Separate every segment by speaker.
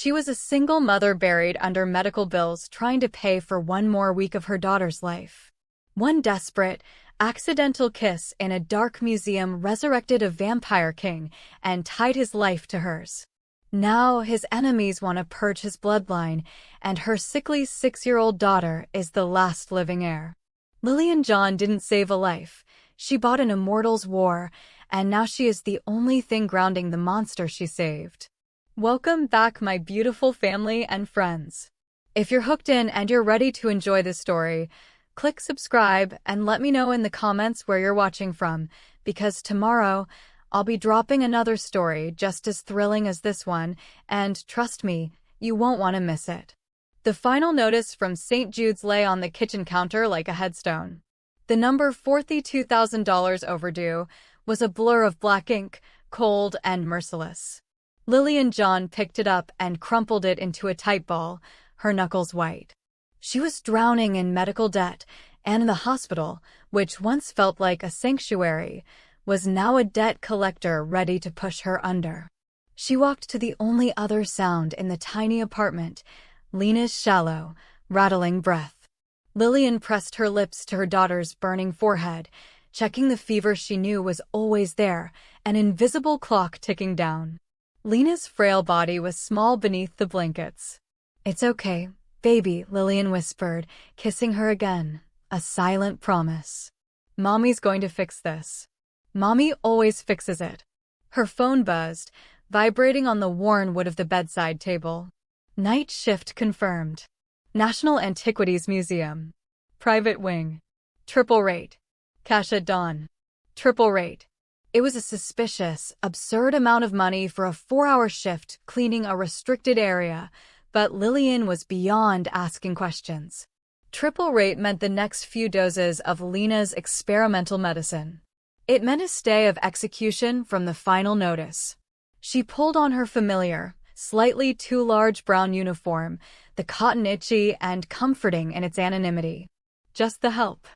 Speaker 1: She was a single mother buried under medical bills trying to pay for one more week of her daughter's life. One desperate, accidental kiss in a dark museum resurrected a vampire king and tied his life to hers. Now his enemies want to purge his bloodline, and her sickly 6-year-old daughter is the last living heir. Lillian John didn't save a life. She bought an immortal's war, and now she is the only thing grounding the monster she saved. Welcome back, my beautiful family and friends. If you're hooked in and you're ready to enjoy this story, click subscribe and let me know in the comments where you're watching from, because tomorrow I'll be dropping another story just as thrilling as this one, and trust me, you won't want to miss it. The final notice from St. Jude's lay on the kitchen counter like a headstone. The number $42,000 overdue was a blur of black ink, cold and merciless. Lillian John picked it up and crumpled it into a tight ball, her knuckles white. She was drowning in medical debt, and the hospital, which once felt like a sanctuary, was now a debt collector ready to push her under. She walked to the only other sound in the tiny apartment, Lena's shallow, rattling breath. Lillian pressed her lips to her daughter's burning forehead, checking the fever she knew was always there, an invisible clock ticking down. Lena's frail body was small beneath the blankets. "It's okay, baby," Lillian whispered, kissing her again, a silent promise. "Mommy's going to fix this. Mommy always fixes it." Her phone buzzed, vibrating on the worn wood of the bedside table. Night shift confirmed. National Antiquities Museum. Private wing. Triple rate. Cash at dawn. Triple rate. It was a suspicious, absurd amount of money for a 4-hour shift cleaning a restricted area, but Lillian was beyond asking questions. Triple rate meant the next few doses of Lena's experimental medicine. It meant a stay of execution from the final notice. She pulled on her familiar, slightly too large brown uniform, the cotton itchy and comforting in its anonymity. Just the help.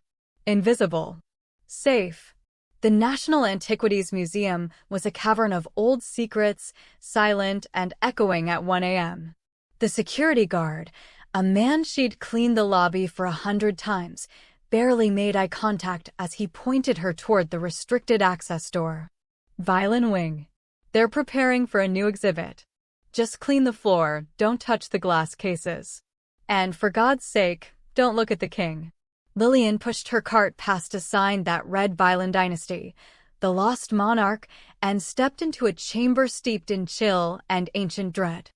Speaker 1: Invisible. Safe. The National Antiquities Museum was a cavern of old secrets, silent and echoing at 1 a.m. The security guard, a man she'd cleaned the lobby for 100 times, barely made eye contact as he pointed her toward the restricted access door. Violin wing. They're preparing for a new exhibit. Just clean the floor, don't touch the glass cases. And for God's sake, don't look at the king. Lillian pushed her cart past a sign that read Violin Dynasty, the lost monarch, and stepped into a chamber steeped in chill and ancient dread.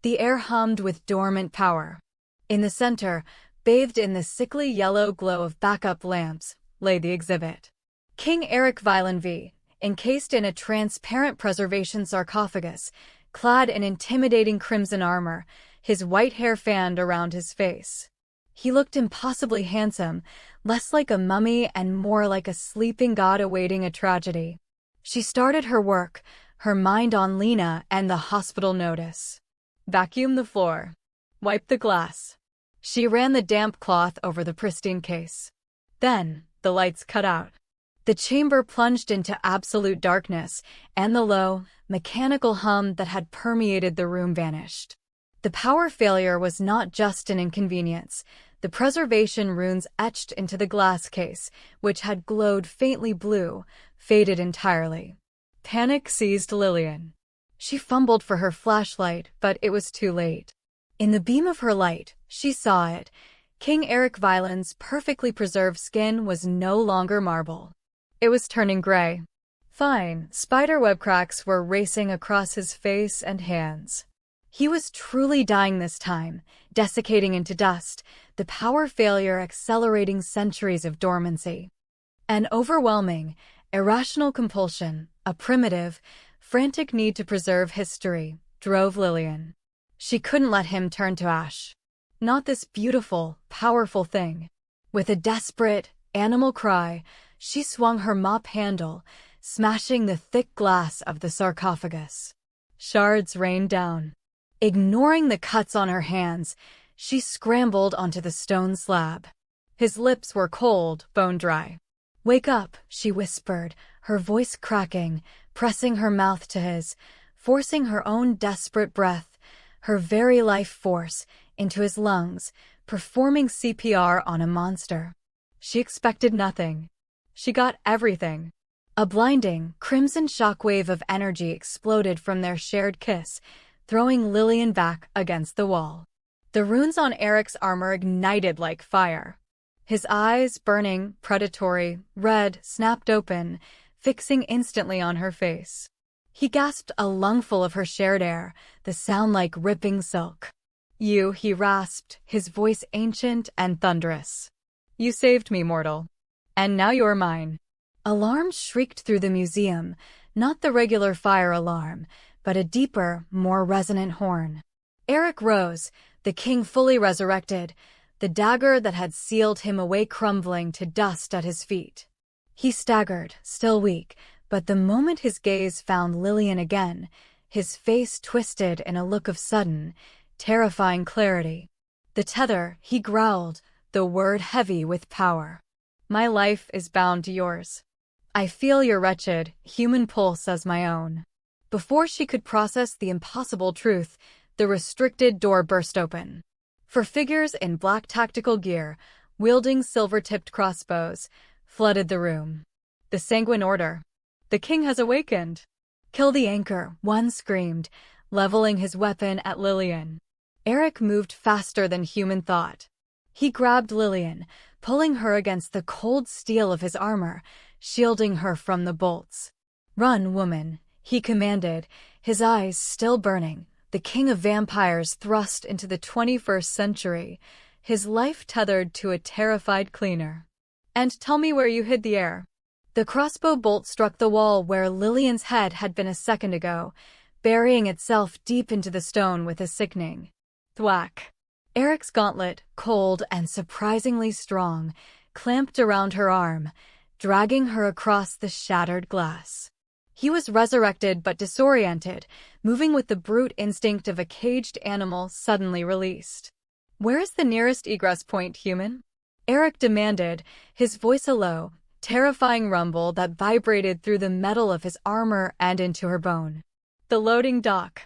Speaker 1: The air hummed with dormant power. In the center, bathed in the sickly yellow glow of backup lamps, lay the exhibit. King Eric Violin V, encased in a transparent preservation sarcophagus, clad in intimidating crimson armor, his white hair fanned around his face. He looked impossibly handsome, less like a mummy and more like a sleeping god awaiting a tragedy. She started her work, her mind on Lena and the hospital notice. Vacuum the floor. Wipe the glass. She ran the damp cloth over the pristine case. Then, the lights cut out. The chamber plunged into absolute darkness, and the low, mechanical hum that had permeated the room vanished. The power failure was not just an inconvenience. The preservation runes etched into the glass case, which had glowed faintly blue, faded entirely. Panic seized Lillian. She fumbled for her flashlight, but it was too late. In the beam of her light, she saw it. King Eric Violin's perfectly preserved skin was no longer marble. It was turning gray. Fine, spiderweb cracks were racing across his face and hands. He was truly dying this time, desiccating into dust, the power failure accelerating centuries of dormancy. An overwhelming, irrational compulsion, a primitive, frantic need to preserve history, drove Lillian. She couldn't let him turn to ash. Not this beautiful, powerful thing. With a desperate, animal cry, she swung her mop handle, smashing the thick glass of the sarcophagus. Shards rained down. Ignoring the cuts on her hands, she scrambled onto the stone slab. His lips were cold, bone-dry. "Wake up," she whispered, her voice cracking, pressing her mouth to his, forcing her own desperate breath, her very life force, into his lungs, performing CPR on a monster. She expected nothing. She got everything. A blinding, crimson shockwave of energy exploded from their shared kiss, throwing Lillian back against the wall. The runes on Eric's armor ignited like fire. His eyes, burning, predatory, red, snapped open, fixing instantly on her face. He gasped a lungful of her shared air, the sound like ripping silk. "You," he rasped, his voice ancient and thunderous. "You saved me, mortal. And now you're mine." Alarms shrieked through the museum, not the regular fire alarm, but a deeper, more resonant horn. Eric rose, the king fully resurrected, the dagger that had sealed him away crumbling to dust at his feet. He staggered, still weak, but the moment his gaze found Lillian again, his face twisted in a look of sudden, terrifying clarity. "The tether," he growled, the word heavy with power. "My life is bound to yours. I feel your wretched, human pulse as my own." Before she could process the impossible truth, the restricted door burst open. For figures in black tactical gear, wielding silver-tipped crossbows, flooded the room. "The Sanguine Order. The king has awakened." "Kill the anchor," one screamed, leveling his weapon at Lillian. Eric moved faster than human thought. He grabbed Lillian, pulling her against the cold steel of his armor, shielding her from the bolts. "Run, woman," he commanded, his eyes still burning. The king of vampires thrust into the 21st century, his life tethered to a terrified cleaner. "And tell me where you hid the heir." The crossbow bolt struck the wall where Lillian's head had been a second ago, burying itself deep into the stone with a sickening thwack. Eric's gauntlet, cold and surprisingly strong, clamped around her arm, dragging her across the shattered glass. He was resurrected but disoriented, moving with the brute instinct of a caged animal suddenly released. "Where is the nearest egress point, human?" Eric demanded, his voice a low, terrifying rumble that vibrated through the metal of his armor and into her bone. "The loading dock.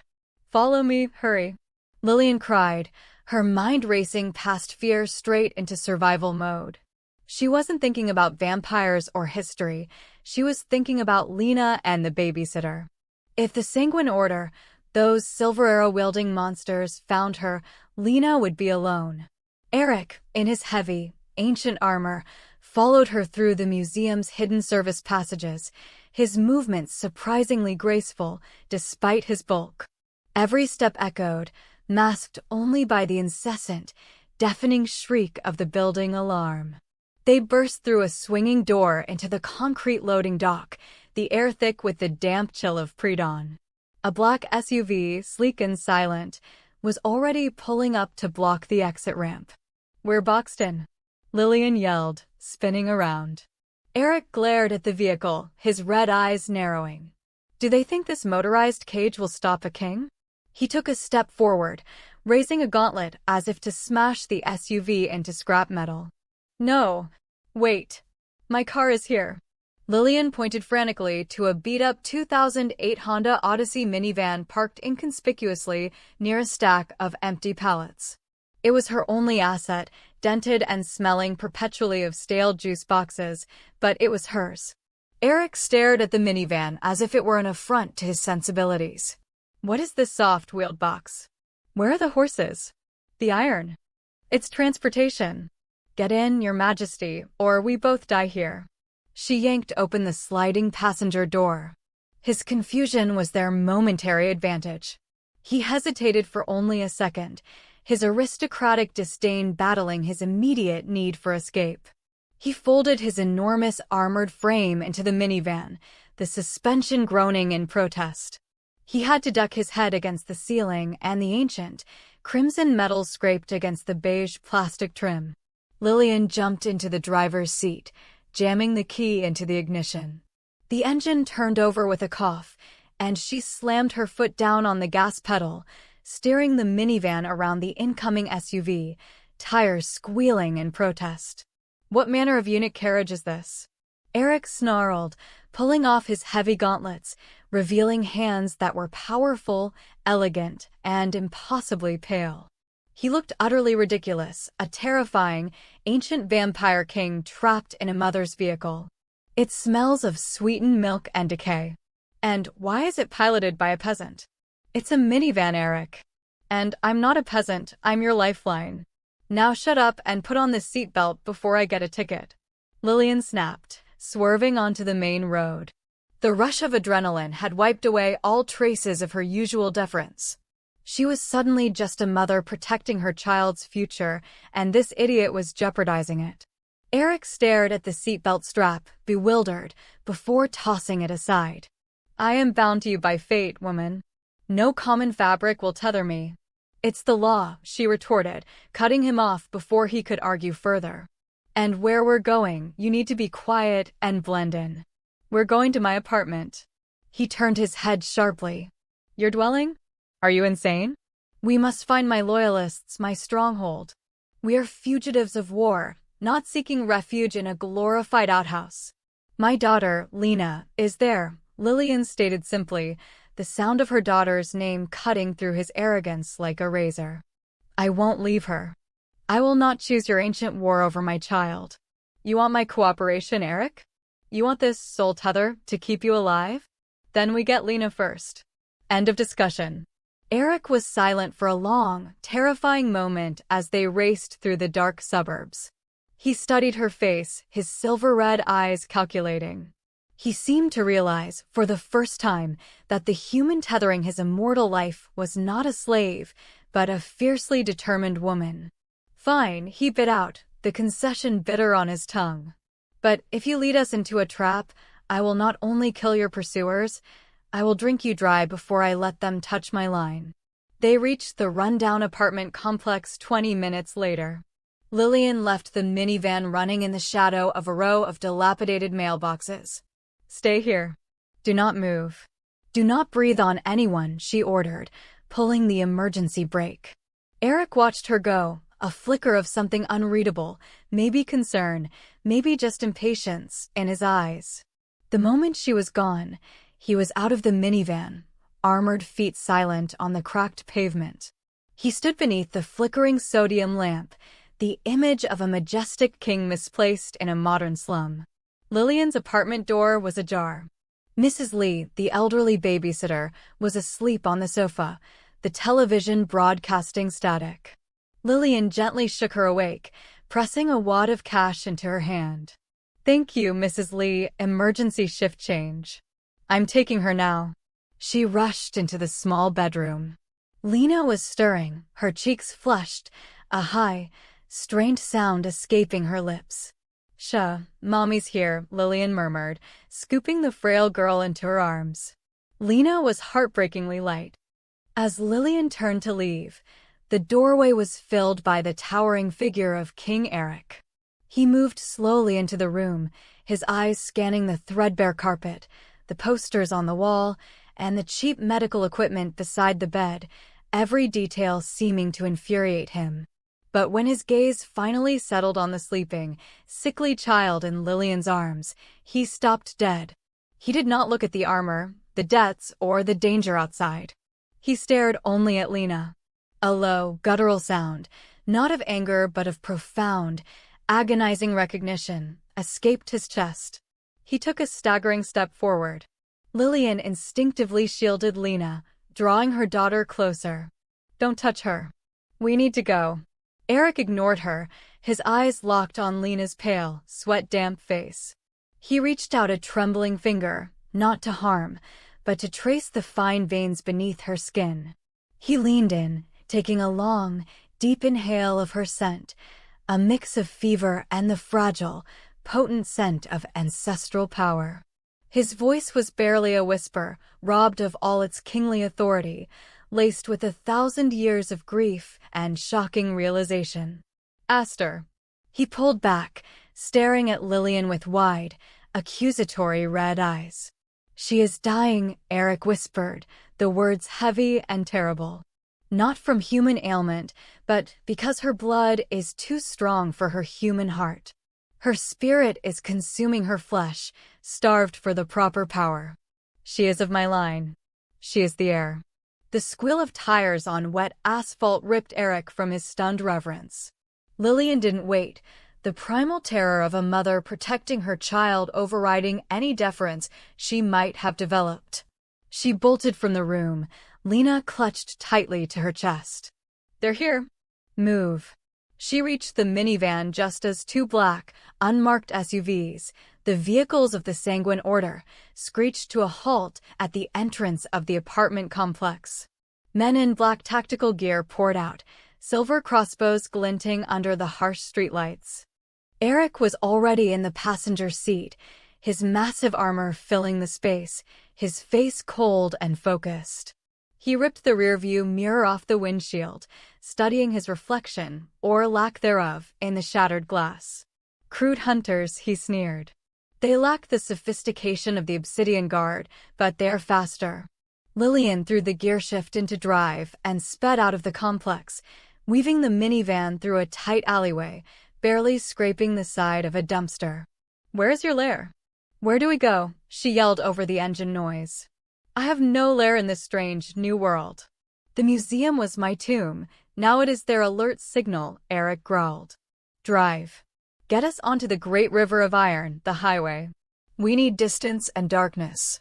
Speaker 1: Follow me, hurry," Lillian cried, her mind racing past fear straight into survival mode. She wasn't thinking about vampires or history. She was thinking about Lena and the babysitter. If the Sanguine Order, those silver arrow-wielding monsters, found her, Lena would be alone. Eric, in his heavy, ancient armor, followed her through the museum's hidden service passages, his movements surprisingly graceful despite his bulk. Every step echoed, masked only by the incessant, deafening shriek of the building alarm. They burst through a swinging door into the concrete loading dock, the air thick with the damp chill of pre-dawn. A black SUV, sleek and silent, was already pulling up to block the exit ramp. "We're boxed in," Lillian yelled, spinning around. Eric glared at the vehicle, his red eyes narrowing. "Do they think this motorized cage will stop a king?" He took a step forward, raising a gauntlet as if to smash the SUV into scrap metal. "No. Wait. My car is here." Lillian pointed frantically to a beat-up 2008 Honda Odyssey minivan parked inconspicuously near a stack of empty pallets. It was her only asset, dented and smelling perpetually of stale juice boxes, but it was hers. Eric stared at the minivan as if it were an affront to his sensibilities. "What is this soft-wheeled box? Where are the horses? The iron? It's transportation. Get in, Your Majesty, or we both die here." She yanked open the sliding passenger door. His confusion was their momentary advantage. He hesitated for only a second, his aristocratic disdain battling his immediate need for escape. He folded his enormous armored frame into the minivan, the suspension groaning in protest. He had to duck his head against the ceiling and the ancient, crimson metal scraped against the beige plastic trim. Lillian jumped into the driver's seat, jamming the key into the ignition. The engine turned over with a cough, and she slammed her foot down on the gas pedal, steering the minivan around the incoming SUV, tires squealing in protest. "What manner of unit carriage is this?" Eric snarled, pulling off his heavy gauntlets, revealing hands that were powerful, elegant, and impossibly pale. He looked utterly ridiculous, a terrifying, ancient vampire king trapped in a mother's vehicle. It smells of sweetened milk and decay. And why is it piloted by a peasant? It's a minivan, Eric. And I'm not a peasant, I'm your lifeline. Now shut up and put on this seatbelt before I get a ticket. Lillian snapped, swerving onto the main road. The rush of adrenaline had wiped away all traces of her usual deference. She was suddenly just a mother protecting her child's future, and this idiot was jeopardizing it. Eric stared at the seatbelt strap, bewildered, before tossing it aside. I am bound to you by fate, woman. No common fabric will tether me. It's the law, she retorted, cutting him off before he could argue further. And where we're going, you need to be quiet and blend in. We're going to my apartment. He turned his head sharply. Your dwelling? Are you insane? We must find my loyalists, my stronghold. We are fugitives of war, not seeking refuge in a glorified outhouse. My daughter, Lena, is there, Lillian stated simply, the sound of her daughter's name cutting through his arrogance like a razor. I won't leave her. I will not choose your ancient war over my child. You want my cooperation, Eric? You want this soul tether to keep you alive? Then we get Lena first. End of discussion. Eric was silent for a long, terrifying moment as they raced through the dark suburbs. He studied her face, his silver-red eyes calculating. He seemed to realize, for the first time, that the human tethering his immortal life was not a slave, but a fiercely determined woman. Fine, he bit out, the concession bitter on his tongue. But if you lead us into a trap, I will not only kill your pursuers, I will drink you dry before I let them touch my line. They reached the rundown apartment complex 20 minutes later. Lillian left the minivan running in the shadow of a row of dilapidated mailboxes. Stay here. Do not move. Do not breathe on anyone, she ordered, pulling the emergency brake. Eric watched her go, a flicker of something unreadable, maybe concern, maybe just impatience, in his eyes. The moment she was gone, he was out of the minivan, armored feet silent on the cracked pavement. He stood beneath the flickering sodium lamp, the image of a majestic king misplaced in a modern slum. Lillian's apartment door was ajar. Mrs. Lee, the elderly babysitter, was asleep on the sofa, the television broadcasting static. Lillian gently shook her awake, pressing a wad of cash into her hand. Thank you, Mrs. Lee, emergency shift change. I'm taking her now. She rushed into the small bedroom. Lena was stirring, her cheeks flushed, a high, strained sound escaping her lips. Sha, Mommy's here, Lillian murmured, scooping the frail girl into her arms. Lena was heartbreakingly light. As Lillian turned to leave, the doorway was filled by the towering figure of King Eric. He moved slowly into the room, his eyes scanning the threadbare carpet, the posters on the wall, and the cheap medical equipment beside the bed, every detail seeming to infuriate him. But when his gaze finally settled on the sleeping, sickly child in Lillian's arms, he stopped dead. He did not look at the armor, the debts, or the danger outside. He stared only at Lena. A low, guttural sound, not of anger but of profound, agonizing recognition, escaped his chest. He took a staggering step forward. Lillian instinctively shielded Lena, drawing her daughter closer. Don't touch her. We need to go. Eric ignored her, his eyes locked on Lena's pale, sweat-damp face. He reached out a trembling finger, not to harm, but to trace the fine veins beneath her skin. He leaned in, taking a long, deep inhale of her scent, a mix of fever and the fragile, potent scent of ancestral power. His voice was barely a whisper, robbed of all its kingly authority, laced with 1,000 years of grief and shocking realization. Aster. He pulled back, staring at Lillian with wide, accusatory red eyes. She is dying, Eric whispered, the words heavy and terrible. Not from human ailment, but because her blood is too strong for her human heart. Her spirit is consuming her flesh, starved for the proper power. She is of my line. She is the heir. The squeal of tires on wet asphalt ripped Eric from his stunned reverence. Lillian didn't wait, the primal terror of a mother protecting her child overriding any deference she might have developed. She bolted from the room, Lena clutched tightly to her chest. They're here. Move. She reached the minivan just as two black, unmarked SUVs, the vehicles of the Sanguine Order, screeched to a halt at the entrance of the apartment complex. Men in black tactical gear poured out, silver crossbows glinting under the harsh streetlights. Eric was already in the passenger seat, his massive armor filling the space, his face cold and focused. He ripped the rearview mirror off the windshield, studying his reflection, or lack thereof, in the shattered glass. Crude hunters, he sneered. They lack the sophistication of the Obsidian Guard, but they're faster. Lillian threw the gearshift into drive and sped out of the complex, weaving the minivan through a tight alleyway, barely scraping the side of a dumpster. Where's your lair? Where do we go? She yelled over the engine noise. I have no lair in this strange, new world. The museum was my tomb, now it is their alert signal, Eric growled. Drive. Get us onto the Great River of Iron, the highway. We need distance and darkness.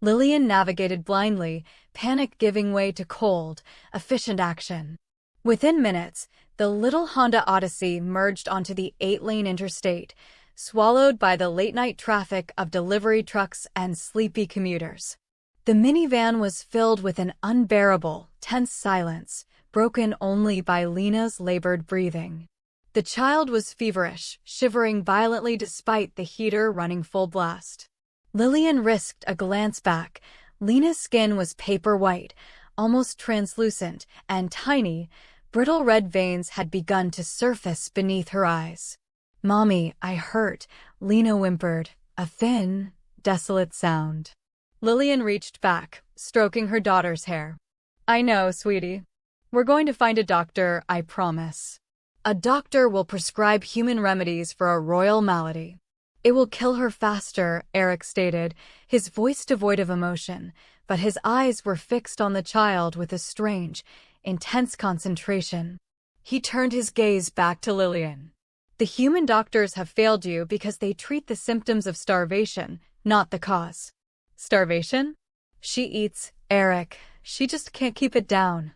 Speaker 1: Lillian navigated blindly, panic giving way to cold, efficient action. Within minutes, the little Honda Odyssey merged onto the 8-lane interstate, swallowed by the late-night traffic of delivery trucks and sleepy commuters. The minivan was filled with an unbearable, tense silence, broken only by Lena's labored breathing. The child was feverish, shivering violently despite the heater running full blast. Lillian risked a glance back. Lena's skin was paper white, almost translucent, and tiny, brittle red veins had begun to surface beneath her eyes. Mommy, I hurt, Lena whimpered, a thin, desolate sound. Lillian reached back, stroking her daughter's hair. I know, sweetie. We're going to find a doctor, I promise. A doctor will prescribe human remedies for a royal malady. It will kill her faster, Eric stated, his voice devoid of emotion, but his eyes were fixed on the child with a strange, intense concentration. He turned his gaze back to Lillian. The human doctors have failed you because they treat the symptoms of starvation, not the cause. Starvation? She eats, Eric. She just can't keep it down.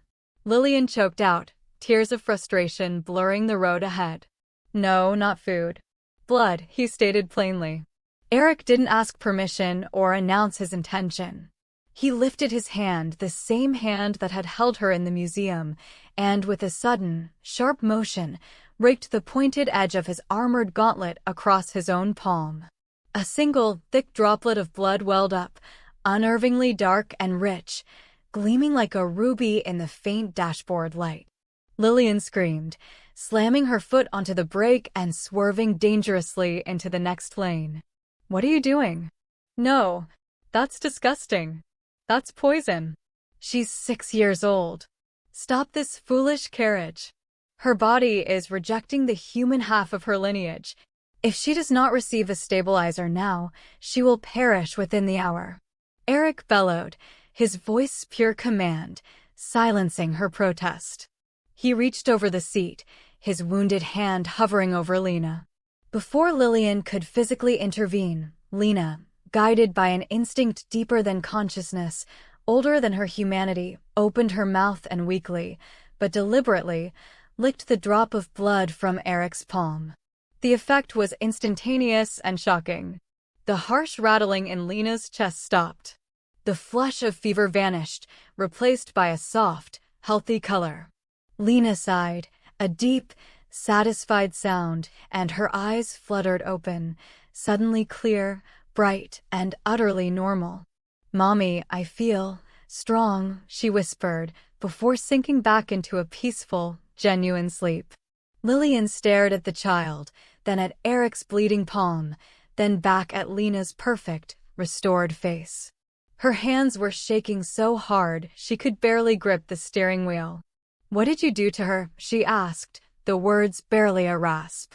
Speaker 1: Lillian choked out, tears of frustration blurring the road ahead. No, not food. Blood, he stated plainly. Eric didn't ask permission or announce his intention. He lifted his hand, the same hand that had held her in the museum, and with a sudden, sharp motion, raked the pointed edge of his armored gauntlet across his own palm. A single, thick droplet of blood welled up, unnervingly dark and rich, gleaming like a ruby in the faint dashboard light. Lillian screamed, slamming her foot onto the brake and swerving dangerously into the next lane. What are you doing? No, that's disgusting. That's poison. She's 6 years old. Stop this foolish carriage. Her body is rejecting the human half of her lineage. If she does not receive a stabilizer now, she will perish within the hour. Eric bellowed, his voice pure command, silencing her protest. He reached over the seat, his wounded hand hovering over Lena. Before Lillian could physically intervene, Lena, guided by an instinct deeper than consciousness, older than her humanity, opened her mouth and weakly, but deliberately, licked the drop of blood from Eric's palm. The effect was instantaneous and shocking. The harsh rattling in Lena's chest stopped. The flush of fever vanished, replaced by a soft, healthy color. Lena sighed, a deep, satisfied sound, and her eyes fluttered open, suddenly clear, bright, and utterly normal. Mommy, I feel strong, she whispered, before sinking back into a peaceful, genuine sleep. Lillian stared at the child, then at Eric's bleeding palm, then back at Lena's perfect, restored face. Her hands were shaking so hard she could barely grip the steering wheel. What did you do to her? She asked, the words barely a rasp.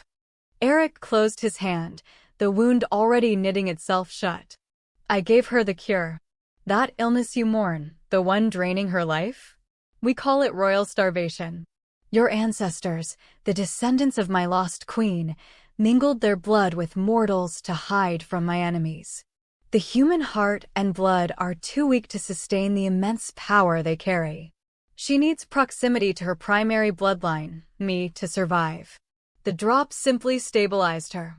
Speaker 1: Eric closed his hand, the wound already knitting itself shut. I gave her the cure. That illness you mourn, the one draining her life? We call it royal starvation. Your ancestors, the descendants of my lost queen, mingled their blood with mortals to hide from my enemies. The human heart and blood are too weak to sustain the immense power they carry. She needs proximity to her primary bloodline, me, to survive. The drop simply stabilized her.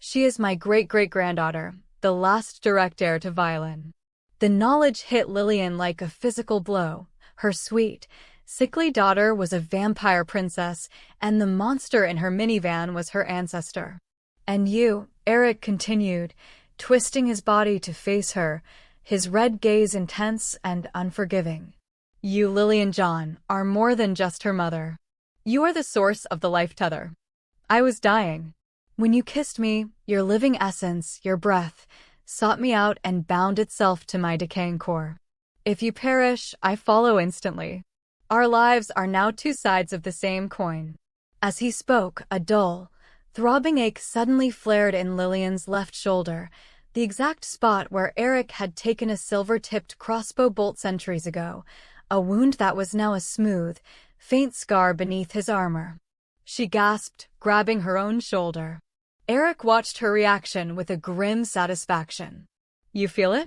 Speaker 1: She is my great-great-granddaughter, the last direct heir to Violin. The knowledge hit Lillian like a physical blow. Her sweet, sickly daughter was a vampire princess, and the monster in her minivan was her ancestor. And you, Eric continued, twisting his body to face her, his red gaze intense and unforgiving. You, Lillian John, are more than just her mother. You are the source of the life tether. I was dying. When you kissed me, your living essence, your breath, sought me out and bound itself to my decaying core. If you perish, I follow instantly. Our lives are now two sides of the same coin. As he spoke, a dull, throbbing ache suddenly flared in Lillian's left shoulder, the exact spot where Eric had taken a silver-tipped crossbow bolt centuries ago, a wound that was now a smooth, faint scar beneath his armor. She gasped, grabbing her own shoulder. Eric watched her reaction with a grim satisfaction. You feel it?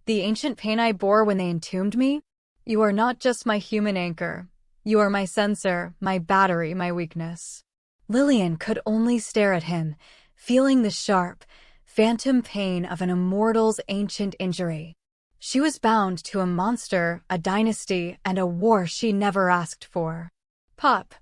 Speaker 1: The ancient pain I bore when they entombed me? You are not just my human anchor. You are my sensor, my battery, my weakness. Lillian could only stare at him, feeling the sharp, phantom pain of an immortal's ancient injury. She was bound to a monster, a dynasty, and a war she never asked for. Pop!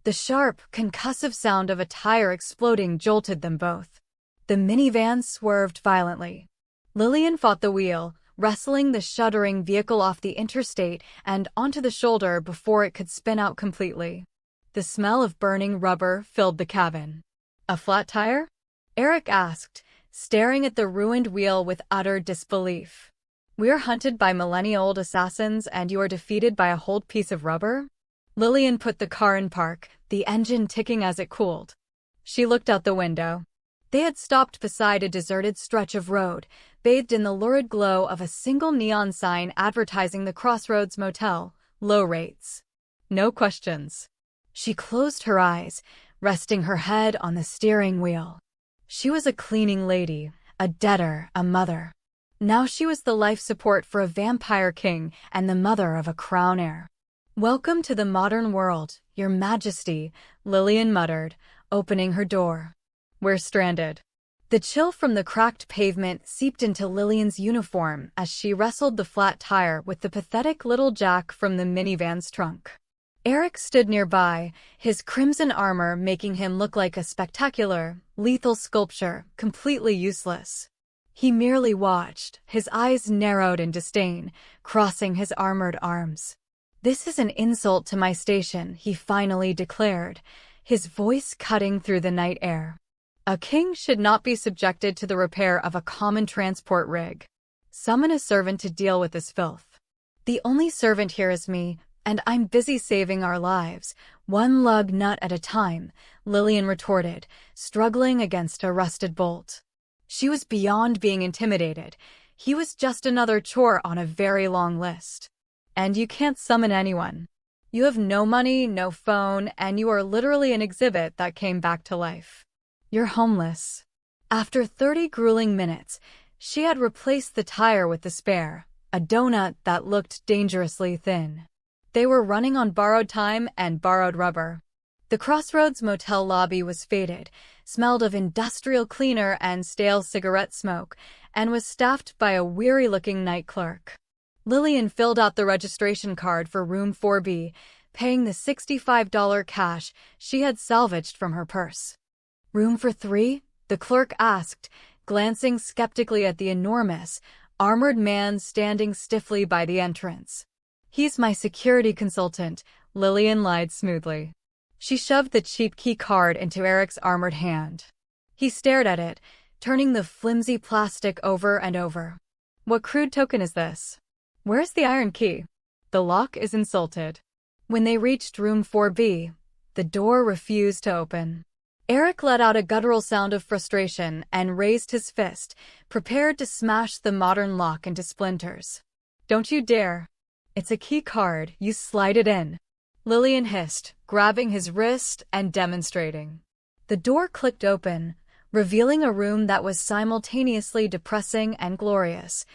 Speaker 1: The sharp, concussive sound of a tire exploding jolted them both. The minivan swerved violently. Lillian fought the wheel, wrestling the shuddering vehicle off the interstate and onto the shoulder before it could spin out completely. The smell of burning rubber filled the cabin. A flat tire? Eric asked, staring at the ruined wheel with utter disbelief. We're hunted by millennia-old assassins and you are defeated by a whole piece of rubber? Lillian put the car in park, the engine ticking as it cooled. She looked out the window. They had stopped beside a deserted stretch of road, bathed in the lurid glow of a single neon sign advertising the Crossroads Motel, low rates. No questions. She closed her eyes, resting her head on the steering wheel. She was a cleaning lady, a debtor, a mother. Now she was the life support for a vampire king and the mother of a crown heir. Welcome to the modern world, Your Majesty, Lillian muttered, opening her door. We're stranded. The chill from the cracked pavement seeped into Lillian's uniform as she wrestled the flat tire with the pathetic little Jack from the minivan's trunk. Eric stood nearby, his crimson armor making him look like a spectacular, lethal sculpture, completely useless. He merely watched, his eyes narrowed in disdain, crossing his armored arms. This is an insult to my station, he finally declared, his voice cutting through the night air. A king should not be subjected to the repair of a common transport rig. Summon a servant to deal with this filth. The only servant here is me, and I'm busy saving our lives, one lug nut at a time, Lillian retorted, struggling against a rusted bolt. She was beyond being intimidated. He was just another chore on a very long list. And you can't summon anyone. You have no money, no phone, and you are literally an exhibit that came back to life. You're homeless. After 30 grueling minutes, she had replaced the tire with the spare, a donut that looked dangerously thin. They were running on borrowed time and borrowed rubber. The Crossroads Motel lobby was faded, smelled of industrial cleaner and stale cigarette smoke, and was staffed by a weary-looking night clerk. Lillian filled out the registration card for room 4B, paying the $65 cash she had salvaged from her purse. Room for 3? The clerk asked, glancing skeptically at the enormous, armored man standing stiffly by the entrance. He's my security consultant, Lillian lied smoothly. She shoved the cheap key card into Eric's armored hand. He stared at it, turning the flimsy plastic over and over. What crude token is this? Where's the iron key? The lock is insulted. When they reached room 4B, the door refused to open. Eric let out a guttural sound of frustration and raised his fist, prepared to smash the modern lock into splinters. Don't you dare. It's a key card, you slide it in. Lillian hissed, grabbing his wrist and demonstrating. The door clicked open, revealing a room that was simultaneously depressing and glorious.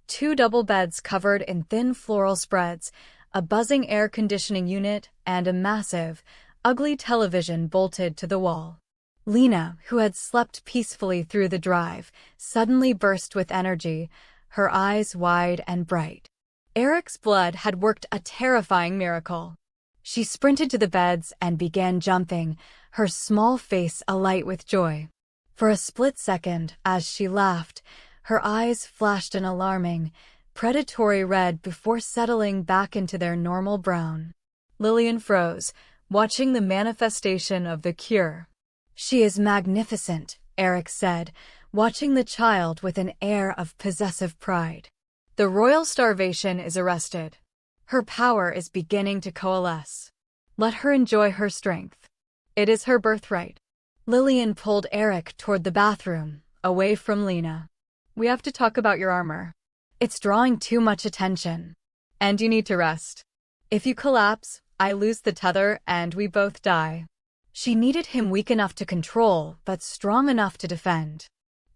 Speaker 1: 2 double beds covered in thin floral spreads, a buzzing air conditioning unit, and a massive, ugly television bolted to the wall. Lena, who had slept peacefully through the drive, suddenly burst with energy, her eyes wide and bright. Eric's blood had worked a terrifying miracle. She sprinted to the beds and began jumping, her small face alight with joy. For a split second, as she laughed, her eyes flashed an alarming, predatory red before settling back into their normal brown. Lillian froze, watching the manifestation of the cure. "She is magnificent," Eric said, watching the child with an air of possessive pride. "The royal starvation is arrested. Her power is beginning to coalesce. Let her enjoy her strength. It is her birthright." Lillian pulled Eric toward the bathroom, away from Lena. "We have to talk about your armor. It's drawing too much attention. And you need to rest. If you collapse, I lose the tether and we both die." She needed him weak enough to control, but strong enough to defend.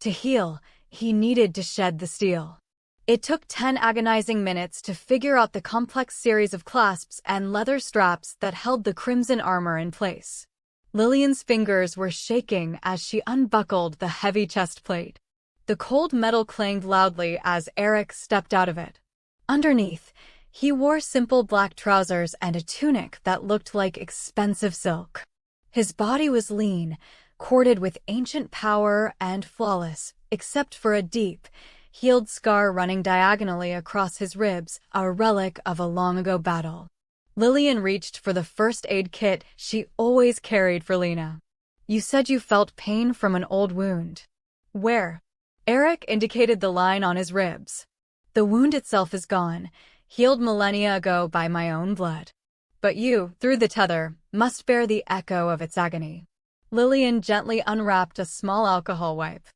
Speaker 1: To heal, he needed to shed the steel. It took 10 agonizing minutes to figure out the complex series of clasps and leather straps that held the crimson armor in place. Lillian's fingers were shaking as she unbuckled the heavy chest plate. The cold metal clanged loudly as Eric stepped out of it. Underneath, he wore simple black trousers and a tunic that looked like expensive silk. His body was lean, corded with ancient power and flawless, except for a deep, healed scar running diagonally across his ribs, a relic of a long-ago battle. Lillian reached for the first aid kit she always carried for Lena. "You said you felt pain from an old wound. Where?" Eric indicated the line on his ribs. "The wound itself is gone, healed millennia ago by my own blood. But you, through the tether, must bear the echo of its agony." Lillian gently unwrapped a small alcohol wipe.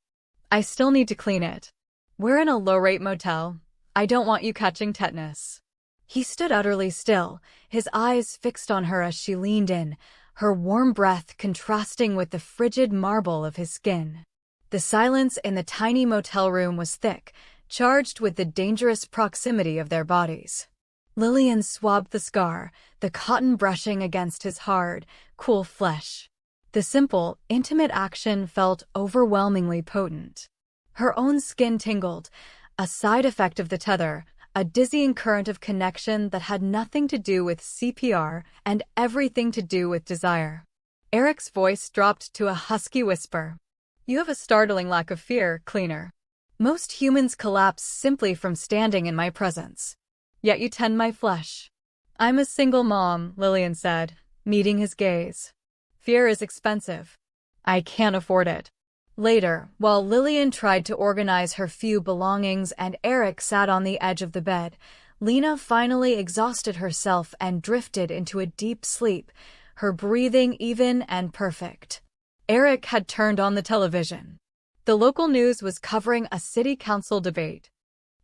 Speaker 1: "I still need to clean it. We're in a low-rate motel. I don't want you catching tetanus." He stood utterly still, his eyes fixed on her as she leaned in, her warm breath contrasting with the frigid marble of his skin. The silence in the tiny motel room was thick, charged with the dangerous proximity of their bodies. Lillian swabbed the scar, the cotton brushing against his hard, cool flesh. The simple, intimate action felt overwhelmingly potent. Her own skin tingled, a side effect of the tether, a dizzying current of connection that had nothing to do with CPR and everything to do with desire. Eric's voice dropped to a husky whisper. "You have a startling lack of fear, cleaner. Most humans collapse simply from standing in my presence. Yet you tend my flesh." "I'm a single mom," Lillian said, meeting his gaze. "Fear is expensive. I can't afford it." Later, while Lillian tried to organize her few belongings and Eric sat on the edge of the bed, Lena finally exhausted herself and drifted into a deep sleep, her breathing even and perfect. Eric had turned on the television. The local news was covering a city council debate.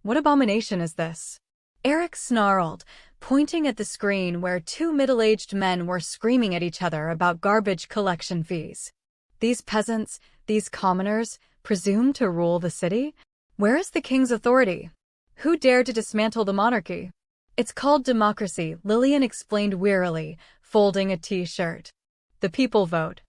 Speaker 1: "What abomination is this?" Eric snarled, pointing at the screen where 2 middle-aged men were screaming at each other about garbage collection fees. "These peasants, these commoners, presume to rule the city? Where is the king's authority? Who dared to dismantle the monarchy?" "It's called democracy," Lillian explained wearily, folding a T-shirt. "The people vote.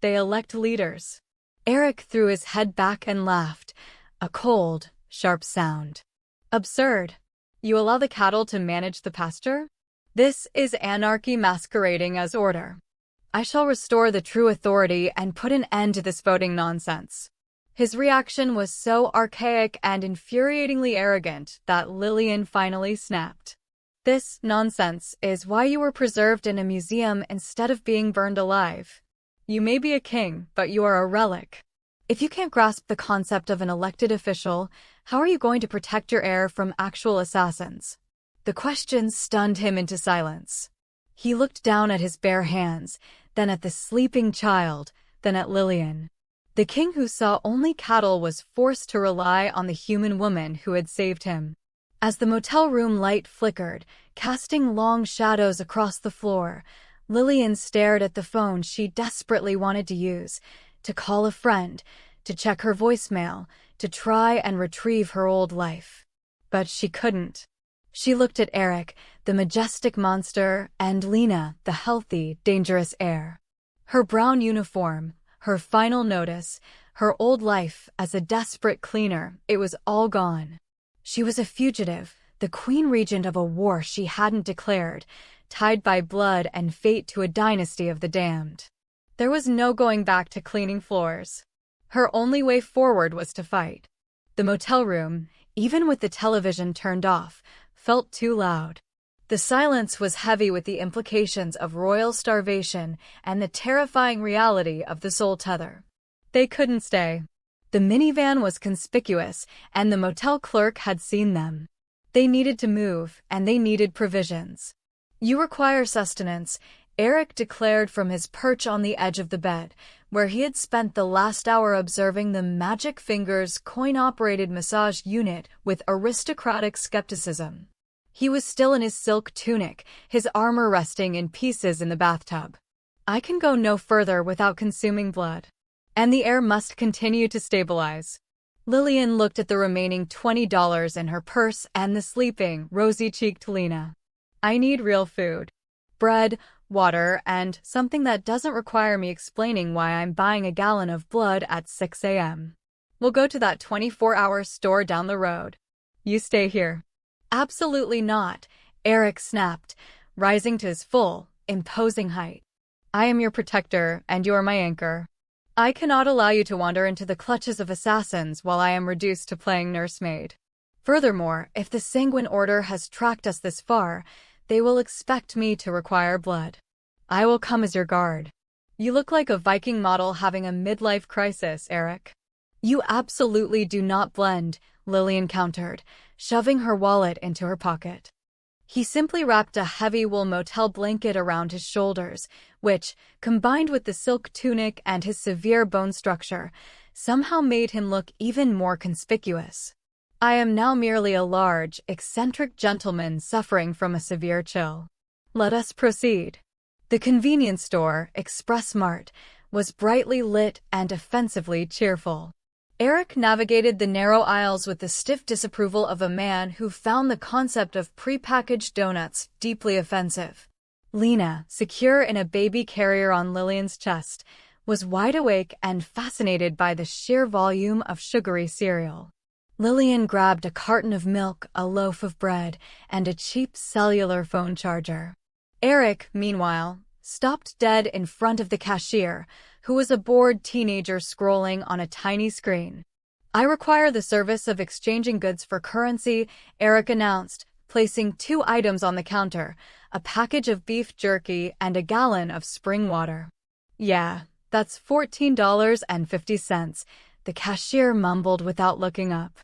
Speaker 1: They elect leaders." Eric threw his head back and laughed, a cold, sharp sound. "Absurd. You allow the cattle to manage the pasture? This is anarchy masquerading as order. I shall restore the true authority and put an end to this voting nonsense." His reaction was so archaic and infuriatingly arrogant that Lillian finally snapped. "This nonsense is why you were preserved in a museum instead of being burned alive. You may be a king, but you are a relic. If you can't grasp the concept of an elected official, how are you going to protect your heir from actual assassins?" The question stunned him into silence. He looked down at his bare hands, then at the sleeping child, then at Lillian. The king who saw only cattle was forced to rely on the human woman who had saved him. As the motel room light flickered, casting long shadows across the floor, Lillian stared at the phone she desperately wanted to use, to call a friend, to check her voicemail, to try and retrieve her old life. But she couldn't. She looked at Eric, the majestic monster, and Lena, the healthy, dangerous heir. Her brown uniform, her final notice, her old life as a desperate cleaner, it was all gone. She was a fugitive, the queen regent of a war she hadn't declared, tied by blood and fate to a dynasty of the damned. There was no going back to cleaning floors. Her only way forward was to fight. The motel room, even with the television turned off, felt too loud. The silence was heavy with the implications of royal starvation and the terrifying reality of the soul tether. They couldn't stay. The minivan was conspicuous, and the motel clerk had seen them. They needed to move, and they needed provisions. "You require sustenance," Eric declared from his perch on the edge of the bed, where he had spent the last hour observing the Magic Fingers coin-operated massage unit with aristocratic skepticism. He was still in his silk tunic, his armor resting in pieces in the bathtub. "I can go no further without consuming blood. And the air must continue to stabilize." Lillian looked at the remaining $20 in her purse and the sleeping, rosy-cheeked Lena. "I need real food. Bread, water, and something that doesn't require me explaining why I'm buying a gallon of blood at 6 a.m. We'll go to that 24-hour store down the road. You stay here." "Absolutely not," Eric snapped, rising to his full, imposing height. "I am your protector, and you are my anchor. I cannot allow you to wander into the clutches of assassins while I am reduced to playing nursemaid. Furthermore, if the Sanguine Order has tracked us this far, they will expect me to require blood. I will come as your guard." "You look like a Viking model having a midlife crisis, Eric." "You absolutely do not blend," Lillian countered, shoving her wallet into her pocket. He simply wrapped a heavy wool motel blanket around his shoulders, which, combined with the silk tunic and his severe bone structure, somehow made him look even more conspicuous. "I am now merely a large, eccentric gentleman suffering from a severe chill. Let us proceed." The convenience store, Express Mart, was brightly lit and offensively cheerful. Eric navigated the narrow aisles with the stiff disapproval of a man who found the concept of prepackaged donuts deeply offensive. Lena, secure in a baby carrier on Lillian's chest, was wide awake and fascinated by the sheer volume of sugary cereal. Lillian grabbed a carton of milk, a loaf of bread, and a cheap cellular phone charger. Eric, meanwhile, stopped dead in front of the cashier, who was a bored teenager scrolling on a tiny screen. "I require the service of exchanging goods for currency," Eric announced, placing 2 items on the counter, a package of beef jerky and a gallon of spring water. "Yeah, that's $14.50, the cashier mumbled without looking up.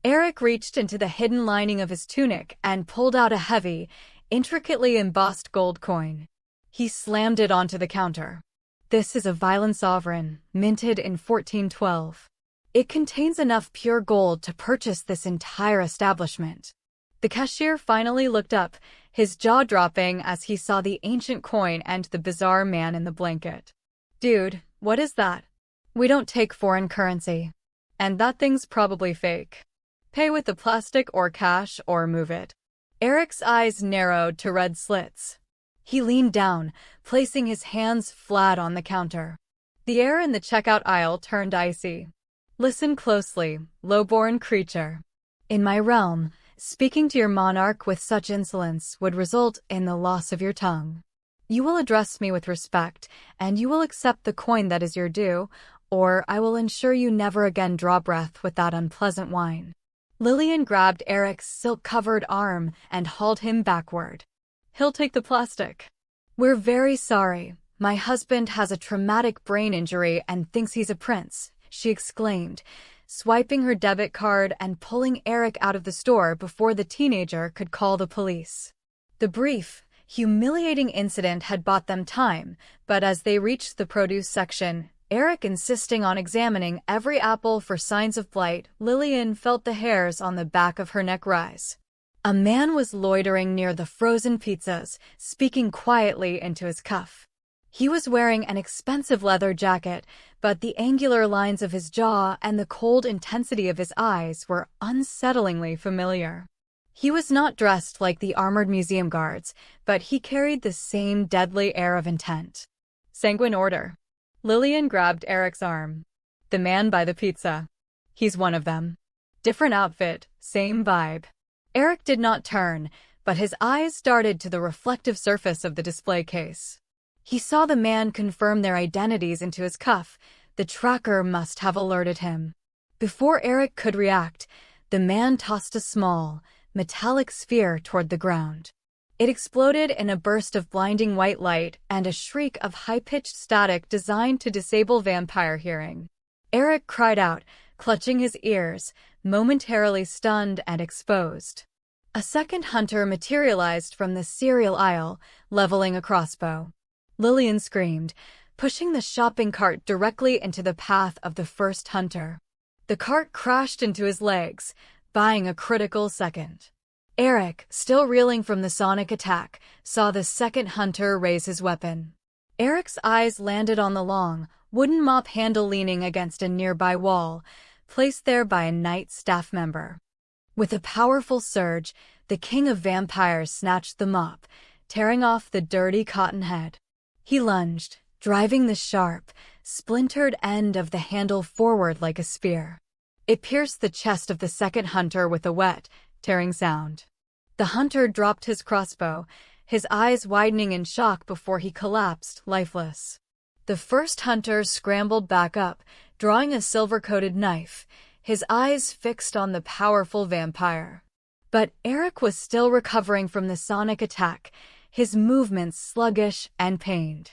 Speaker 1: Eric reached into the hidden lining of his tunic and pulled out a heavy, intricately embossed gold coin. He slammed it onto the counter. "This is a Violin sovereign, minted in 1412. It contains enough pure gold to purchase this entire establishment." The cashier finally looked up, his jaw dropping as he saw the ancient coin and the bizarre man in the blanket. "Dude, what is that?" "We don't take foreign currency. And that thing's probably fake. Pay with the plastic or cash or move it." Eric's eyes narrowed to red slits. He leaned down, placing his hands flat on the counter. The air in the checkout aisle turned icy. "Listen closely, low-born creature. In my realm, speaking to your monarch with such insolence would result in the loss of your tongue. You will address me with respect, and you will accept the coin that is your due, or I will ensure you never again draw breath with that unpleasant wine." Lillian grabbed Eric's silk-covered arm and hauled him backward. "He'll take the plastic." "We're very sorry. My husband has a traumatic brain injury and thinks he's a prince," she exclaimed, swiping her debit card and pulling Eric out of the store before the teenager could call the police. The brief, humiliating incident had bought them time, but as they reached the produce section, Eric insisting on examining every apple for signs of blight, Lillian felt the hairs on the back of her neck rise. A man was loitering near the frozen pizzas, speaking quietly into his cuff. He was wearing an expensive leather jacket, but the angular lines of his jaw and the cold intensity of his eyes were unsettlingly familiar. He was not dressed like the armored museum guards, but he carried the same deadly air of intent. Sanguine order. Lillian grabbed Eric's arm. The man by the pizza. He's one of them. Different outfit, same vibe. Eric did not turn, but his eyes darted to the reflective surface of the display case. He saw the man confirm their identities into his cuff. The tracker must have alerted him. Before Eric could react, the man tossed a small, metallic sphere toward the ground. It exploded in a burst of blinding white light and a shriek of high-pitched static designed to disable vampire hearing. Eric cried out, clutching his ears, momentarily stunned and exposed. A second hunter materialized from the cereal aisle, leveling a crossbow. Lillian screamed, pushing the shopping cart directly into the path of the first hunter. The cart crashed into his legs, buying a critical second. Eric, still reeling from the sonic attack, saw the second hunter raise his weapon. Eric's eyes landed on the long, wooden mop handle leaning against a nearby wall, placed there by a night staff member. With a powerful surge, the king of vampires snatched the mop, tearing off the dirty cotton head. He lunged, driving the sharp, splintered end of the handle forward like a spear. It pierced the chest of the second hunter with a wet, tearing sound. The hunter dropped his crossbow, his eyes widening in shock before he collapsed, lifeless. The first hunter scrambled back up, drawing a silver-coated knife, his eyes fixed on the powerful vampire. But Eric was still recovering from the sonic attack, his movements sluggish and pained.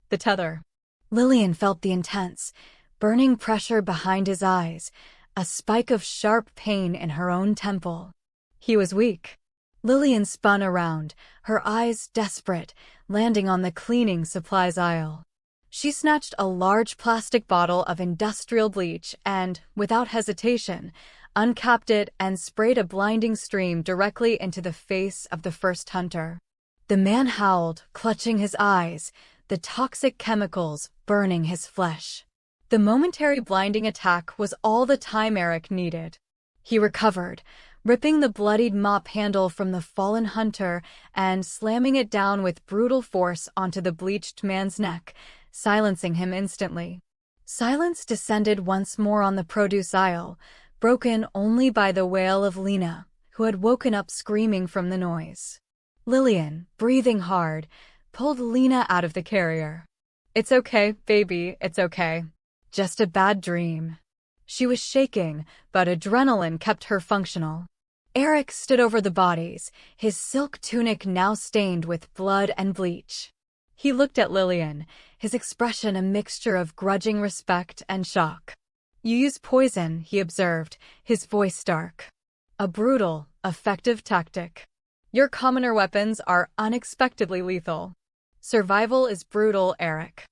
Speaker 1: The tether. Lillian felt the intense, burning pressure behind his eyes, a spike of sharp pain in her own temple. He was weak. Lillian spun around, her eyes desperate, landing on the cleaning supplies aisle. She snatched a large plastic bottle of industrial bleach and, without hesitation, uncapped it and sprayed a blinding stream directly into the face of the first hunter. The man howled, clutching his eyes, the toxic chemicals burning his flesh. The momentary blinding attack was all the time Eric needed. He recovered, ripping the bloodied mop handle from the fallen hunter and slamming it down with brutal force onto the bleached man's neck, silencing him instantly. Silence descended once more on the produce aisle, broken only by the wail of Lena, who had woken up screaming from the noise. Lillian, breathing hard, pulled Lena out of the carrier. "It's okay, baby, it's okay. Just a bad dream." She was shaking, but adrenaline kept her functional. Eric stood over the bodies, his silk tunic now stained with blood and bleach. He looked at Lillian, his expression a mixture of grudging respect and shock. "You use poison," he observed, his voice stark. "A brutal, effective tactic. Your commoner weapons are unexpectedly lethal. Survival is brutal, Eric."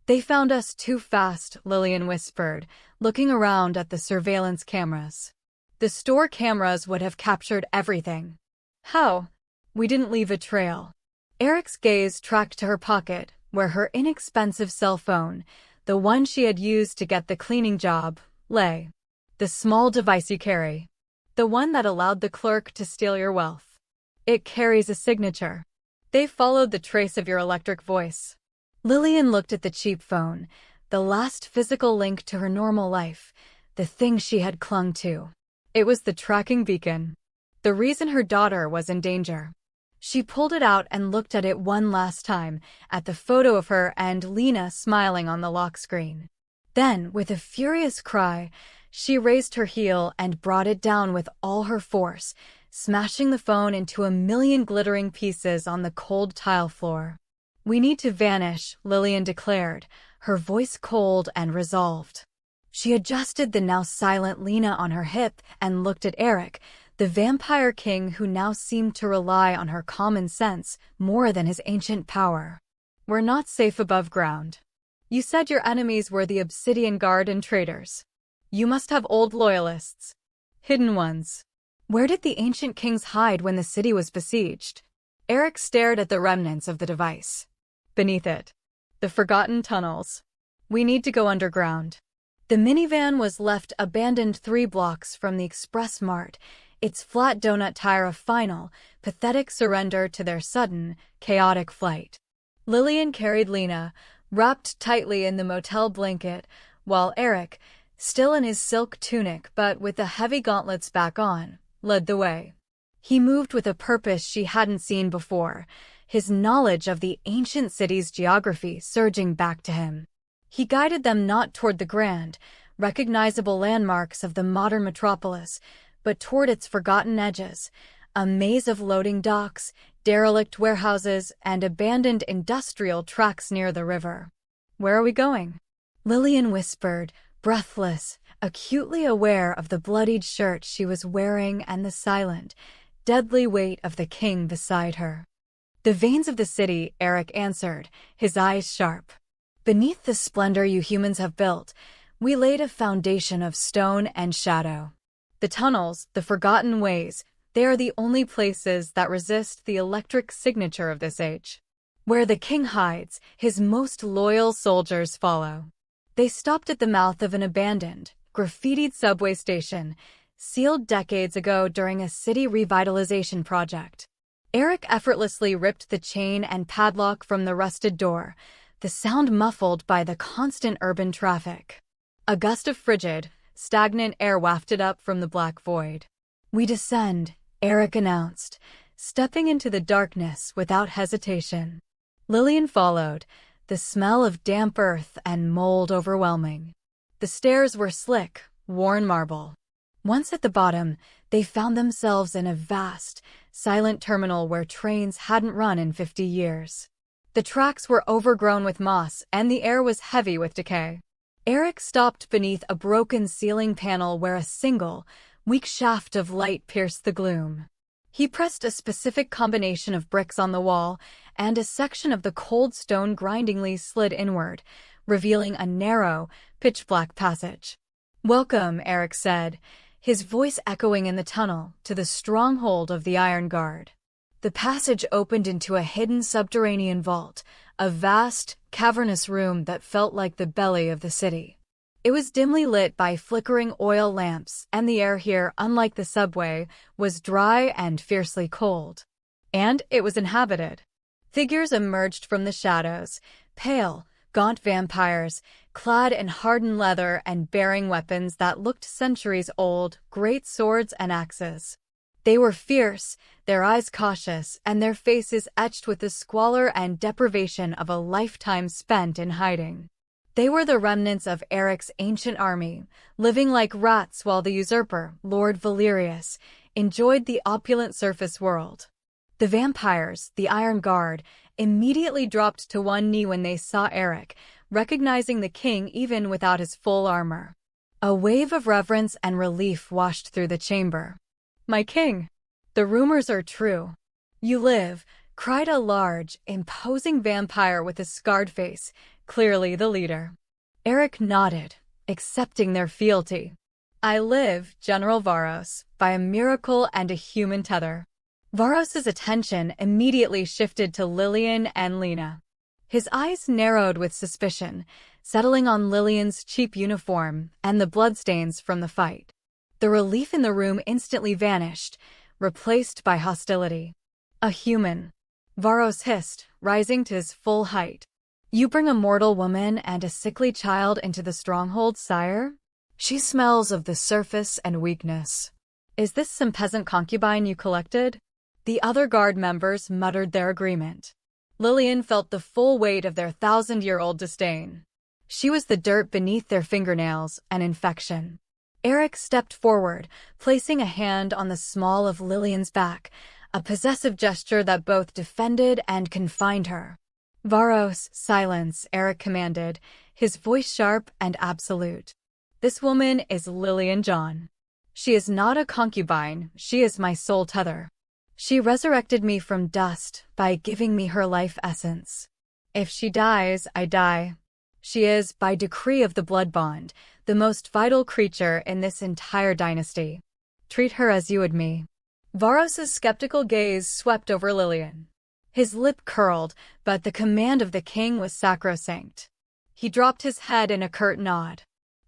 Speaker 1: "They found us too fast," Lillian whispered, looking around at the surveillance cameras. "The store cameras would have captured everything." "How?" "We didn't leave a trail." Eric's gaze tracked to her pocket, where her inexpensive cell phone, the one she had used to get the cleaning job, lay. "The small device you carry. The one that allowed the clerk to steal your wealth. It carries a signature. They followed the trace of your electric voice." Lillian looked at the cheap phone, the last physical link to her normal life, the thing she had clung to. It was the tracking beacon. The reason her daughter was in danger. She pulled it out and looked at it one last time, at the photo of her and Lena smiling on the lock screen. Then, with a furious cry, she raised her heel and brought it down with all her force, smashing the phone into a million glittering pieces on the cold tile floor. "We need to vanish," Lillian declared, her voice cold and resolved. She adjusted the now silent Lena on her hip and looked at Eric, the vampire king who now seemed to rely on her common sense more than his ancient power. "We're not safe above ground. You said your enemies were the Obsidian Guard and traitors. You must have old loyalists. Hidden ones." Where did the ancient kings hide when the city was besieged? Eric stared at the remnants of the device. Beneath it, the forgotten tunnels. We need to go underground. The minivan was left abandoned 3 blocks from the express mart, its flat donut tire a final, pathetic surrender to their sudden, chaotic flight. Lillian carried Lena, wrapped tightly in the motel blanket, while Eric, still in his silk tunic but with the heavy gauntlets back on, led the way. He moved with a purpose she hadn't seen before, his knowledge of the ancient city's geography surging back to him. He guided them not toward the grand, recognizable landmarks of the modern metropolis, but toward its forgotten edges, a maze of loading docks, derelict warehouses, and abandoned industrial tracks near the river. "Where are we going?" Lillian whispered, breathless, acutely aware of the bloodied shirt she was wearing and the silent, deadly weight of the king beside her. "The veins of the city," Eric answered, his eyes sharp. "Beneath the splendor you humans have built, we laid a foundation of stone and shadow. The tunnels, the forgotten ways, they are the only places that resist the electric signature of this age. Where the king hides, his most loyal soldiers follow." They stopped at the mouth of an abandoned, graffitied subway station, sealed decades ago during a city revitalization project. Eric effortlessly ripped the chain and padlock from the rusted door, the sound muffled by the constant urban traffic. A gust of frigid, stagnant air wafted up from the black void. "We descend," Eric announced, stepping into the darkness without hesitation. Lillian followed, the smell of damp earth and mold overwhelming. The stairs were slick, worn marble. Once at the bottom, they found themselves in a vast, silent terminal where trains hadn't run in 50 years. The tracks were overgrown with moss and the air was heavy with decay. Eric stopped beneath a broken ceiling panel where a single, weak shaft of light pierced the gloom. He pressed a specific combination of bricks on the wall, and a section of the cold stone grindingly slid inward, revealing a narrow, pitch-black passage. "Welcome," Eric said, his voice echoing in the tunnel, to the stronghold of the Iron Guard. The passage opened into a hidden subterranean vault, a vast, cavernous room that felt like the belly of the city. It was dimly lit by flickering oil lamps, and the air here, unlike the subway, was dry and fiercely cold. And it was inhabited. Figures emerged from the shadows, pale, gaunt vampires, clad in hardened leather and bearing weapons that looked centuries old, great swords and axes. They were fierce, their eyes cautious, and their faces etched with the squalor and deprivation of a lifetime spent in hiding. They were the remnants of Eric's ancient army, living like rats while the usurper, Lord Valerius, enjoyed the opulent surface world. The vampires, the Iron Guard, immediately dropped to one knee when they saw Eric, recognizing the king even without his full armor. A wave of reverence and relief washed through the chamber. "My king, the rumors are true. You live," cried a large, imposing vampire with a scarred face, clearly the leader. Eric nodded, accepting their fealty. "I live, General Varos, by a miracle and a human tether." Varos's attention immediately shifted to Lillian and Lena. His eyes narrowed with suspicion, settling on Lillian's cheap uniform and the bloodstains from the fight. The relief in the room instantly vanished, replaced by hostility. "A human," Varos hissed, rising to his full height. "You bring a mortal woman and a sickly child into the stronghold, sire? She smells of the surface and weakness. Is this some peasant concubine you collected?" The other guard members muttered their agreement. Lillian felt the full weight of their 1,000-year-old disdain. She was the dirt beneath their fingernails, an infection. Eric stepped forward, placing a hand on the small of Lillian's back, a possessive gesture that both defended and confined her. "Varos, silence," Eric commanded, his voice sharp and absolute. "This woman is Lillian John. She is not a concubine, she is my soul tether. She resurrected me from dust by giving me her life essence. If she dies, I die. She is, by decree of the blood bond, the most vital creature in this entire dynasty." Treat her as you would me. Varos's skeptical gaze swept over Lillian. His lip curled, but the command of the king was sacrosanct. He dropped his head in a curt nod.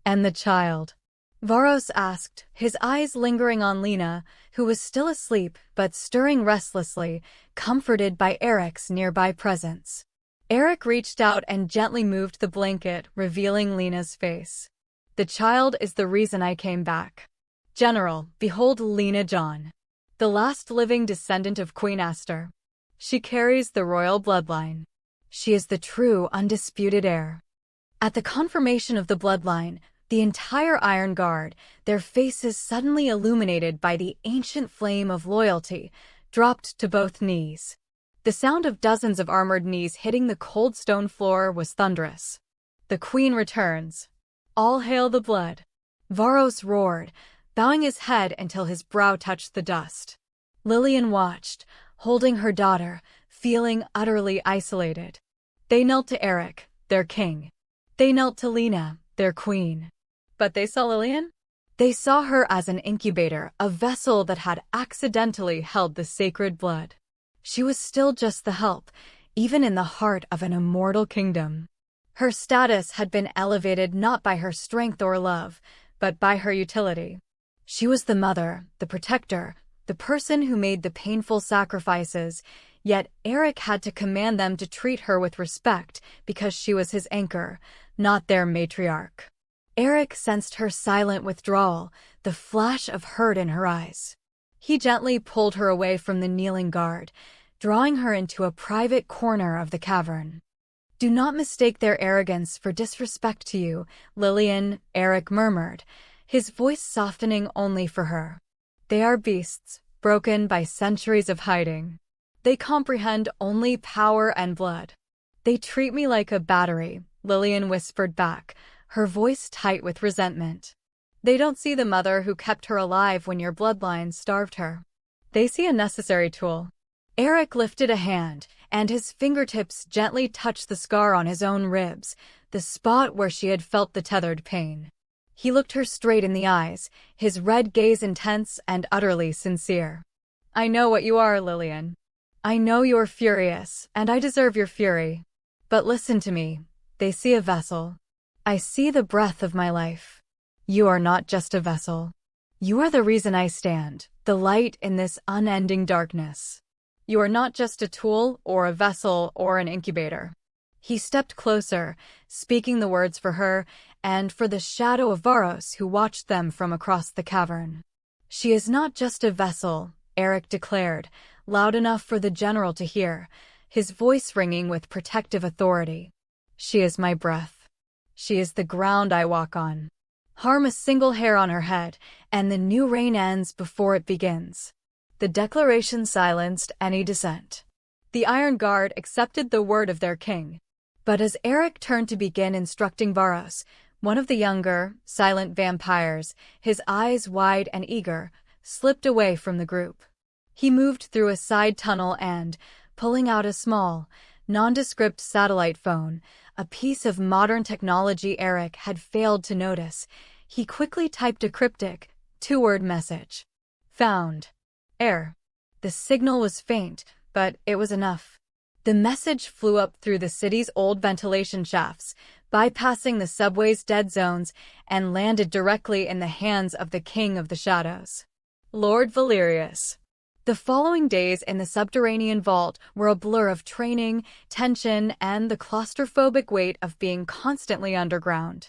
Speaker 1: And the child? Varos asked, his eyes lingering on Lena, who was still asleep but stirring restlessly, comforted by Eric's nearby presence. Eric reached out and gently moved the blanket, revealing Lena's face. The child is the reason I came back. General, behold Lena John, the last living descendant of Queen Esther. She carries the royal bloodline. She is the true, undisputed heir. At the confirmation of the bloodline, the entire Iron Guard, their faces suddenly illuminated by the ancient flame of loyalty, dropped to both knees. The sound of dozens of armored knees hitting the cold stone floor was thunderous. The Queen returns. All hail the blood. Varos roared, bowing his head until his brow touched the dust. Lillian watched, holding her daughter, feeling utterly isolated. They knelt to Eric, their king. They knelt to Lena, their queen. But they saw Lillian? They saw her as an incubator, a vessel that had accidentally held the sacred blood. She was still just the help, even in the heart of an immortal kingdom. Her status had been elevated not by her strength or love, but by her utility. She was the mother, the protector, the person who made the painful sacrifices, yet Eric had to command them to treat her with respect because she was his anchor, not their matriarch. Eric sensed her silent withdrawal, the flash of hurt in her eyes. He gently pulled her away from the kneeling guard, drawing her into a private corner of the cavern. Do not mistake their arrogance for disrespect to you, Lillian, Eric murmured, his voice softening only for her. They are beasts, broken by centuries of hiding. They comprehend only power and blood. They treat me like a battery, Lillian whispered back, her voice tight with resentment. They don't see the mother who kept her alive when your bloodline starved her. They see a necessary tool. Eric lifted a hand, and his fingertips gently touched the scar on his own ribs, the spot where she had felt the tethered pain. He looked her straight in the eyes, his red gaze intense and utterly sincere. I know what you are, Lillian. I know you're furious, and I deserve your fury. But listen to me. They see a vessel. I see the breath of my life. You are not just a vessel. You are the reason I stand, the light in this unending darkness. You are not just a tool or a vessel or an incubator. He stepped closer, speaking the words for her and for the shadow of Varos who watched them from across the cavern. She is not just a vessel, Eric declared, loud enough for the general to hear, his voice ringing with protective authority. She is my breath. She is the ground I walk on. Harm a single hair on her head, and the new reign ends before it begins. The declaration silenced any dissent. The Iron Guard accepted the word of their king. But as Eric turned to begin instructing Varos, one of the younger, silent vampires, his eyes wide and eager, slipped away from the group. He moved through a side tunnel and, pulling out a small, nondescript satellite phone, a piece of modern technology Eric had failed to notice, he quickly typed a cryptic, two-word message. Found. Air. The signal was faint, but it was enough. The message flew up through the city's old ventilation shafts, bypassing the subway's dead zones, and landed directly in the hands of the King of the Shadows, Lord Valerius. The following days in the subterranean vault were a blur of training, tension, and the claustrophobic weight of being constantly underground.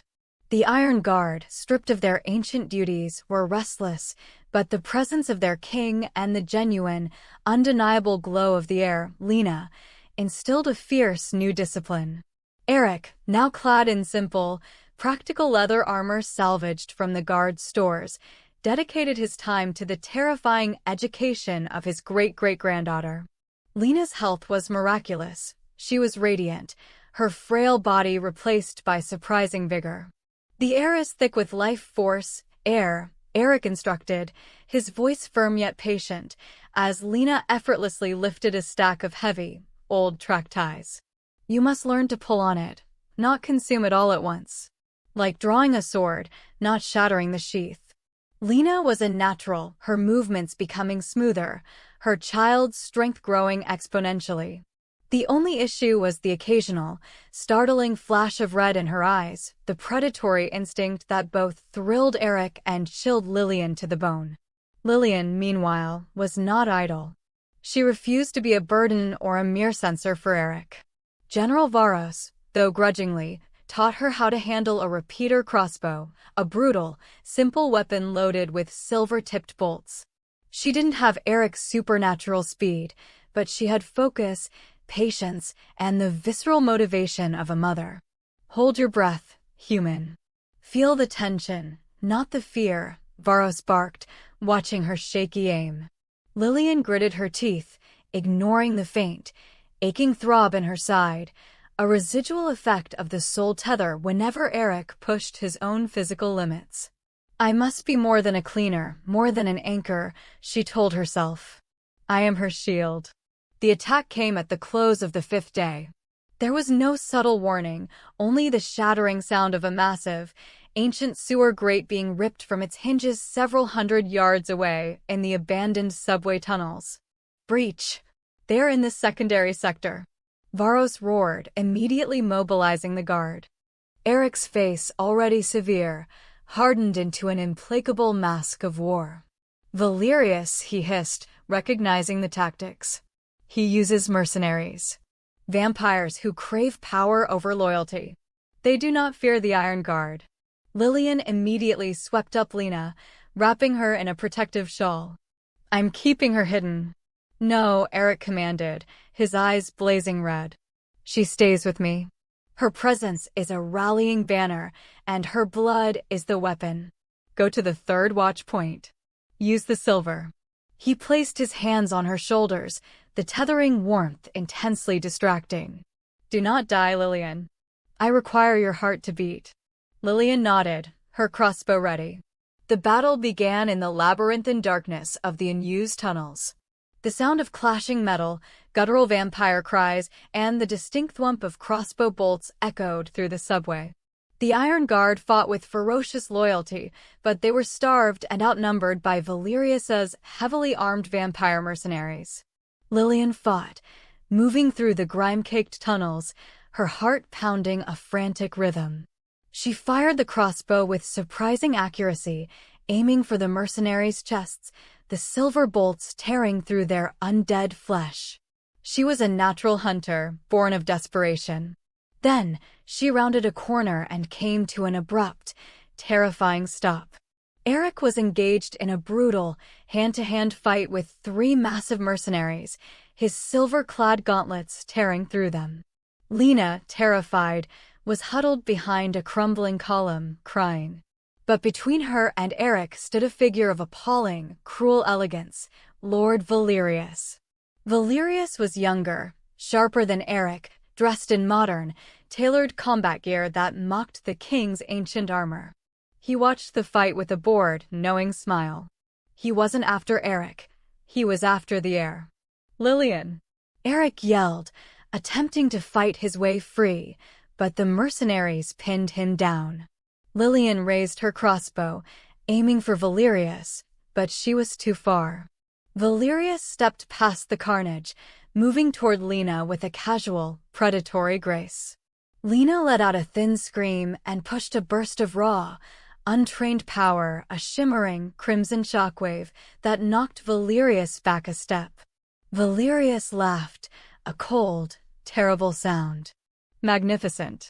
Speaker 1: The Iron Guard, stripped of their ancient duties, were restless, but the presence of their king and the genuine, undeniable glow of the air, Lena, instilled a fierce new discipline. Eric, now clad in simple, practical leather armor salvaged from the guard's stores, dedicated his time to the terrifying education of his great-great-granddaughter. Lena's health was miraculous. She was radiant, her frail body replaced by surprising vigor. The air is thick with life force, air, Eric instructed, his voice firm yet patient, as Lena effortlessly lifted a stack of heavy, old track ties. You must learn to pull on it, not consume it all at once. Like drawing a sword, not shattering the sheath. Lena was a natural, her movements becoming smoother, her child's strength growing exponentially. The only issue was the occasional, startling flash of red in her eyes, the predatory instinct that both thrilled Eric and chilled Lillian to the bone. Lillian, meanwhile, was not idle. She refused to be a burden or a mere censor for Eric. General Varos, though grudgingly, taught her how to handle a repeater crossbow, a brutal, simple weapon loaded with silver-tipped bolts. She didn't have Eric's supernatural speed, but she had focus, patience, and the visceral motivation of a mother. Hold your breath, human. Feel the tension, not the fear, Varos barked, watching her shaky aim. Lillian gritted her teeth, ignoring the faint, aching throb in her side, a residual effect of the soul tether whenever Eric pushed his own physical limits. I must be more than a cleaner, more than an anchor, she told herself. I am her shield. The attack came at the close of the 5th day. There was no subtle warning, only the shattering sound of a massive, ancient sewer grate being ripped from its hinges several hundred yards away in the abandoned subway tunnels. Breach! They're in the secondary sector. Varos roared, immediately mobilizing the guard. Eric's face, already severe, hardened into an implacable mask of war. Valerius, he hissed, recognizing the tactics. He uses mercenaries. Vampires who crave power over loyalty. They do not fear the Iron Guard. Lillian immediately swept up Lena, wrapping her in a protective shawl. I'm keeping her hidden. No, Eric commanded, his eyes blazing red. She stays with me. Her presence is a rallying banner, and her blood is the weapon. Go to the 3rd watch point. Use the silver. He placed his hands on her shoulders, the tethering warmth intensely distracting. Do not die, Lillian. I require your heart to beat. Lillian nodded, her crossbow ready. The battle began in the labyrinthine darkness of the unused tunnels. The sound of clashing metal, guttural vampire cries, and the distinct thwump of crossbow bolts echoed through the subway. The Iron Guard fought with ferocious loyalty, but they were starved and outnumbered by Valerius's heavily armed vampire mercenaries. Lillian fought, moving through the grime-caked tunnels, her heart pounding a frantic rhythm. She fired the crossbow with surprising accuracy, aiming for the mercenaries' chests, the silver bolts tearing through their undead flesh. She was a natural hunter, born of desperation. Then, she rounded a corner and came to an abrupt, terrifying stop. Eric was engaged in a brutal, hand-to-hand fight with 3 massive mercenaries, his silver-clad gauntlets tearing through them. Lena, terrified, was huddled behind a crumbling column, crying. But between her and Eric stood a figure of appalling, cruel elegance, Lord Valerius. Valerius was younger, sharper than Eric, dressed in modern, tailored combat gear that mocked the king's ancient armor. He watched the fight with a bored, knowing smile. He wasn't after Eric. He was after the heir. Lillian! Eric yelled, attempting to fight his way free, but the mercenaries pinned him down. Lillian raised her crossbow, aiming for Valerius, but she was too far. Valerius stepped past the carnage, moving toward Lena with a casual, predatory grace. Lena let out a thin scream and pushed a burst of raw, untrained power, a shimmering, crimson shockwave that knocked Valerius back a step. Valerius laughed, a cold, terrible sound. Magnificent.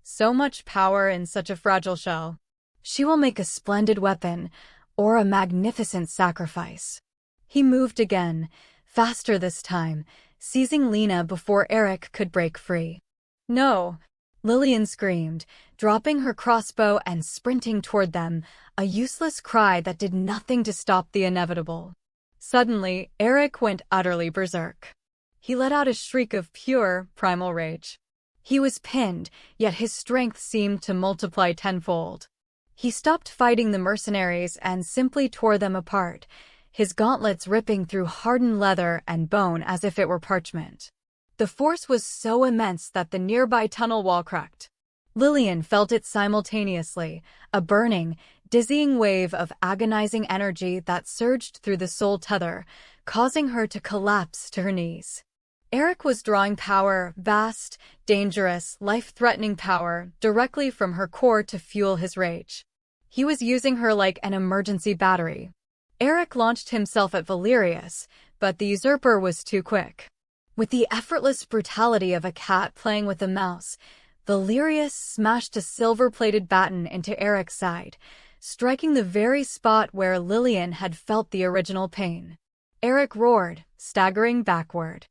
Speaker 1: So much power in such a fragile shell. She will make a splendid weapon, or a magnificent sacrifice. He moved again, faster this time, seizing Lena before Eric could break free. No! Lillian screamed, dropping her crossbow and sprinting toward them, a useless cry that did nothing to stop the inevitable. Suddenly, Eric went utterly berserk. He let out a shriek of pure, primal rage. He was pinned, yet his strength seemed to multiply tenfold. He stopped fighting the mercenaries and simply tore them apart, his gauntlets ripping through hardened leather and bone as if it were parchment. The force was so immense that the nearby tunnel wall cracked. Lillian felt it simultaneously, a burning, dizzying wave of agonizing energy that surged through the soul tether, causing her to collapse to her knees. Eric was drawing power, vast, dangerous, life-threatening power, directly from her core to fuel his rage. He was using her like an emergency battery. Eric launched himself at Valerius, but the usurper was too quick. With the effortless brutality of a cat playing with a mouse, Valerius smashed a silver-plated baton into Eric's side, striking the very spot where Lillian had felt the original pain. Eric roared, staggering backward.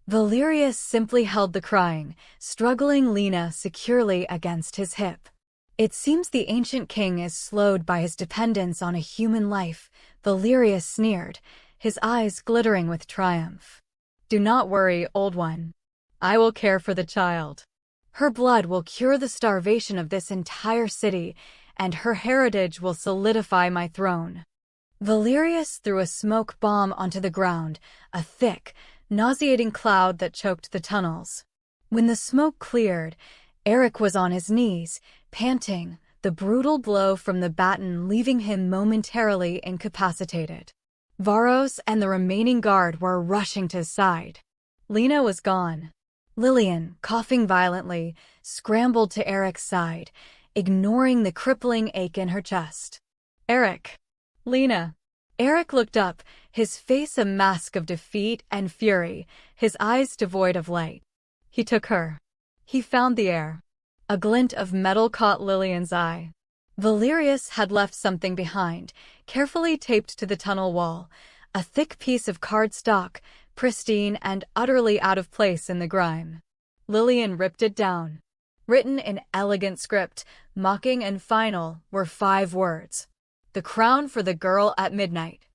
Speaker 1: Valerius simply held the crying, struggling Lena securely against his hip. It seems the ancient king is slowed by his dependence on a human life, Valerius sneered, his eyes glittering with triumph. Do not worry, old one. I will care for the child. Her blood will cure the starvation of this entire city, and her heritage will solidify my throne. Valerius threw a smoke bomb onto the ground, a thick, nauseating cloud that choked the tunnels. When the smoke cleared, Eric was on his knees, panting, the brutal blow from the baton leaving him momentarily incapacitated. Varos and the remaining guard were rushing to his side. Lena was gone. Lillian, coughing violently, scrambled to Eric's side, ignoring the crippling ache in her chest. Eric. Lena. Eric looked up, his face a mask of defeat and fury, his eyes devoid of light. He took her. He found the air. A glint of metal caught Lillian's eye. Valerius had left something behind, carefully taped to the tunnel wall, a thick piece of cardstock, pristine and utterly out of place in the grime. Lillian ripped it down. Written in elegant script, mocking and final, were 5 words. The crown for the girl at midnight.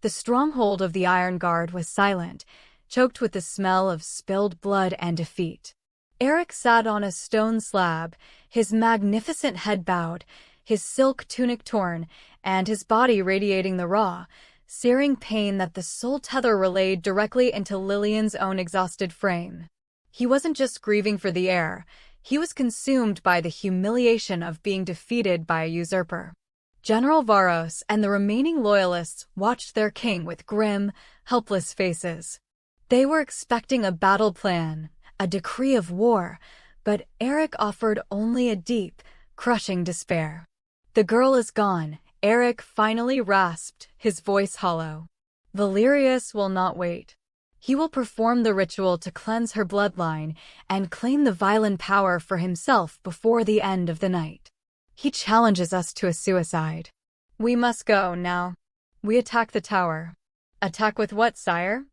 Speaker 1: The stronghold of the Iron Guard was silent, choked with the smell of spilled blood and defeat. Eric sat on a stone slab, his magnificent head bowed, his silk tunic torn, and his body radiating the raw, searing pain that the soul tether relayed directly into Lillian's own exhausted frame. He wasn't just grieving for the heir, he was consumed by the humiliation of being defeated by a usurper. General Varos and the remaining loyalists watched their king with grim, helpless faces. They were expecting a battle plan, a decree of war, but Eric offered only a deep, crushing despair. The girl is gone, Eric finally rasped, his voice hollow. Valerius will not wait. He will perform the ritual to cleanse her bloodline and claim the violent power for himself before the end of the night. He challenges us to a suicide. We must go now. We attack the tower. Attack with what, sire?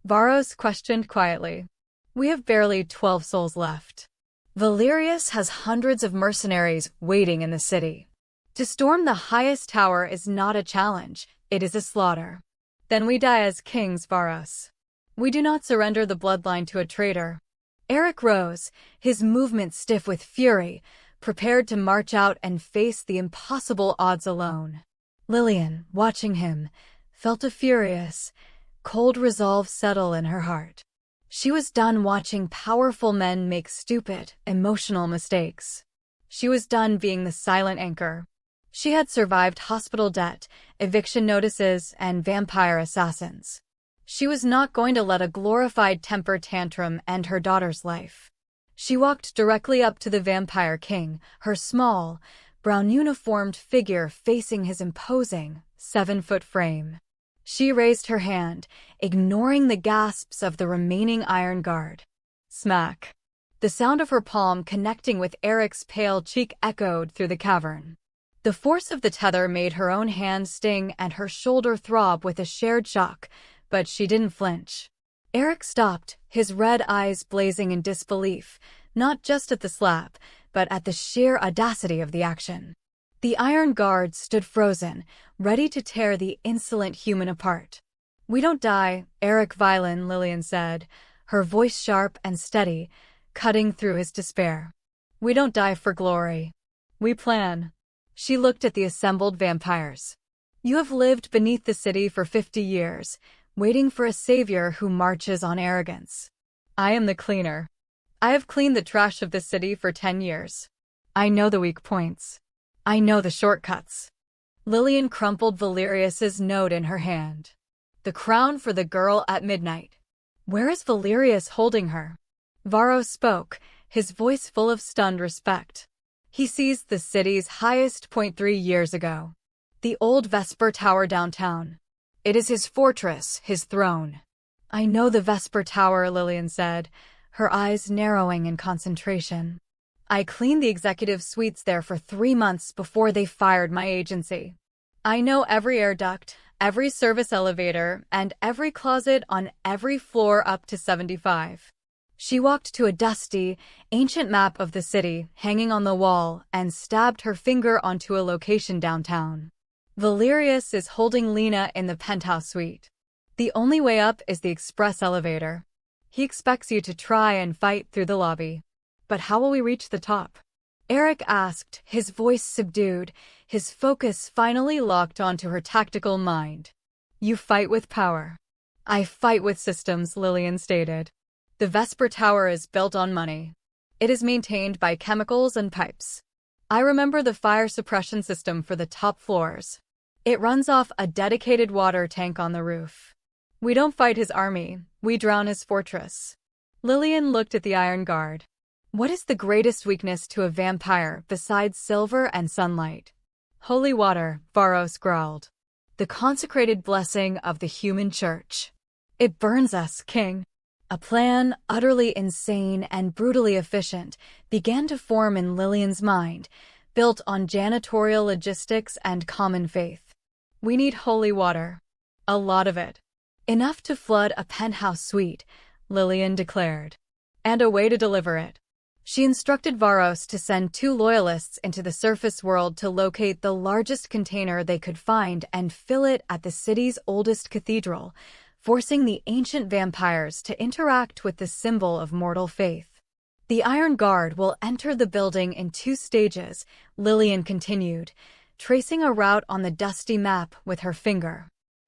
Speaker 1: Varos questioned quietly. We have barely 12 souls left. Valerius has hundreds of mercenaries waiting in the city. To storm the highest tower is not a challenge, it is a slaughter. Then we die as kings, Varos. We do not surrender the bloodline to a traitor. Eric rose, his movement stiff with fury, prepared to march out and face the impossible odds alone. Lillian, watching him, felt a furious, cold resolve settle in her heart. She was done watching powerful men make stupid, emotional mistakes. She was done being the silent anchor. She had survived hospital debt, eviction notices, and vampire assassins. She was not going to let a glorified temper tantrum end her daughter's life. She walked directly up to the vampire king, her small, brown-uniformed figure facing his imposing, 7-foot frame. She raised her hand, ignoring the gasps of the remaining Iron Guard. Smack. The sound of her palm connecting with Eric's pale cheek echoed through the cavern. The force of the tether made her own hand sting and her shoulder throb with a shared shock, but she didn't flinch. Eric stopped, his red eyes blazing in disbelief, not just at the slap, but at the sheer audacity of the action. The Iron Guard stood frozen, ready to tear the insolent human apart. We don't die, Eric Violin, Lillian said, her voice sharp and steady, cutting through his despair. We don't die for glory. We plan. She looked at the assembled vampires. You have lived beneath the city for 50 years, waiting for a savior who marches on arrogance. I am the cleaner. I have cleaned the trash of the city for 10 years. I know the weak points. I know the shortcuts. Lillian crumpled Valerius's note in her hand. The crown for the girl at midnight. Where is Valerius holding her? Varro spoke, his voice full of stunned respect. He seized the city's highest point 3 years ago. The old Vesper Tower downtown. It is his fortress, his throne. I know the Vesper Tower, Lillian said, her eyes narrowing in concentration. I cleaned the executive suites there for 3 months before they fired my agency. I know every air duct, every service elevator, and every closet on every floor up to 75. She walked to a dusty, ancient map of the city hanging on the wall and stabbed her finger onto a location downtown. Valerius is holding Lena in the penthouse suite. The only way up is the express elevator. He expects you to try and fight through the lobby. But how will we reach the top? Eric asked, his voice subdued, his focus finally locked onto her tactical mind. You fight with power. I fight with systems, Lillian stated. The Vesper Tower is built on money. It is maintained by chemicals and pipes. I remember the fire suppression system for the top floors. It runs off a dedicated water tank on the roof. We don't fight his army, we drown his fortress. Lillian looked at the Iron Guard. What is the greatest weakness to a vampire besides silver and sunlight? Holy water, Varos growled. The consecrated blessing of the human church. It burns us, King. A plan, utterly insane and brutally efficient, began to form in Lillian's mind, built on janitorial logistics and common faith. We need holy water. A lot of it. Enough to flood a penthouse suite, Lillian declared. And a way to deliver it. She instructed Varos to send 2 loyalists into the surface world to locate the largest container they could find and fill it at the city's oldest cathedral, forcing the ancient vampires to interact with the symbol of mortal faith. The Iron Guard will enter the building in 2 stages, Lillian continued, tracing a route on the dusty map with her finger.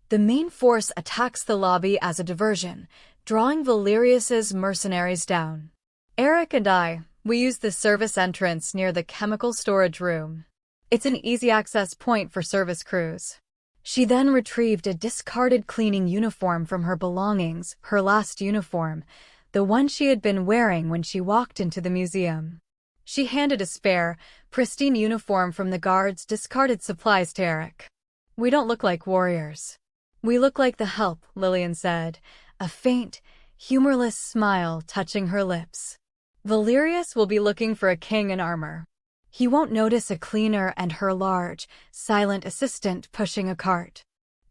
Speaker 1: The main force attacks the lobby as a diversion, drawing Valerius's mercenaries down. Eric and we use the service entrance near the chemical storage room. It's an easy access point for service crews. She then retrieved a discarded cleaning uniform from her belongings, her last uniform, the one she had been wearing when she walked into the museum. She handed a spare, pristine uniform from the guard's discarded supplies to Eric. We don't look like warriors. We look like the help, Lillian said, a faint, humorless smile touching her lips. Valerius will be looking for a king in armor. He won't notice a cleaner and her large, silent assistant pushing a cart.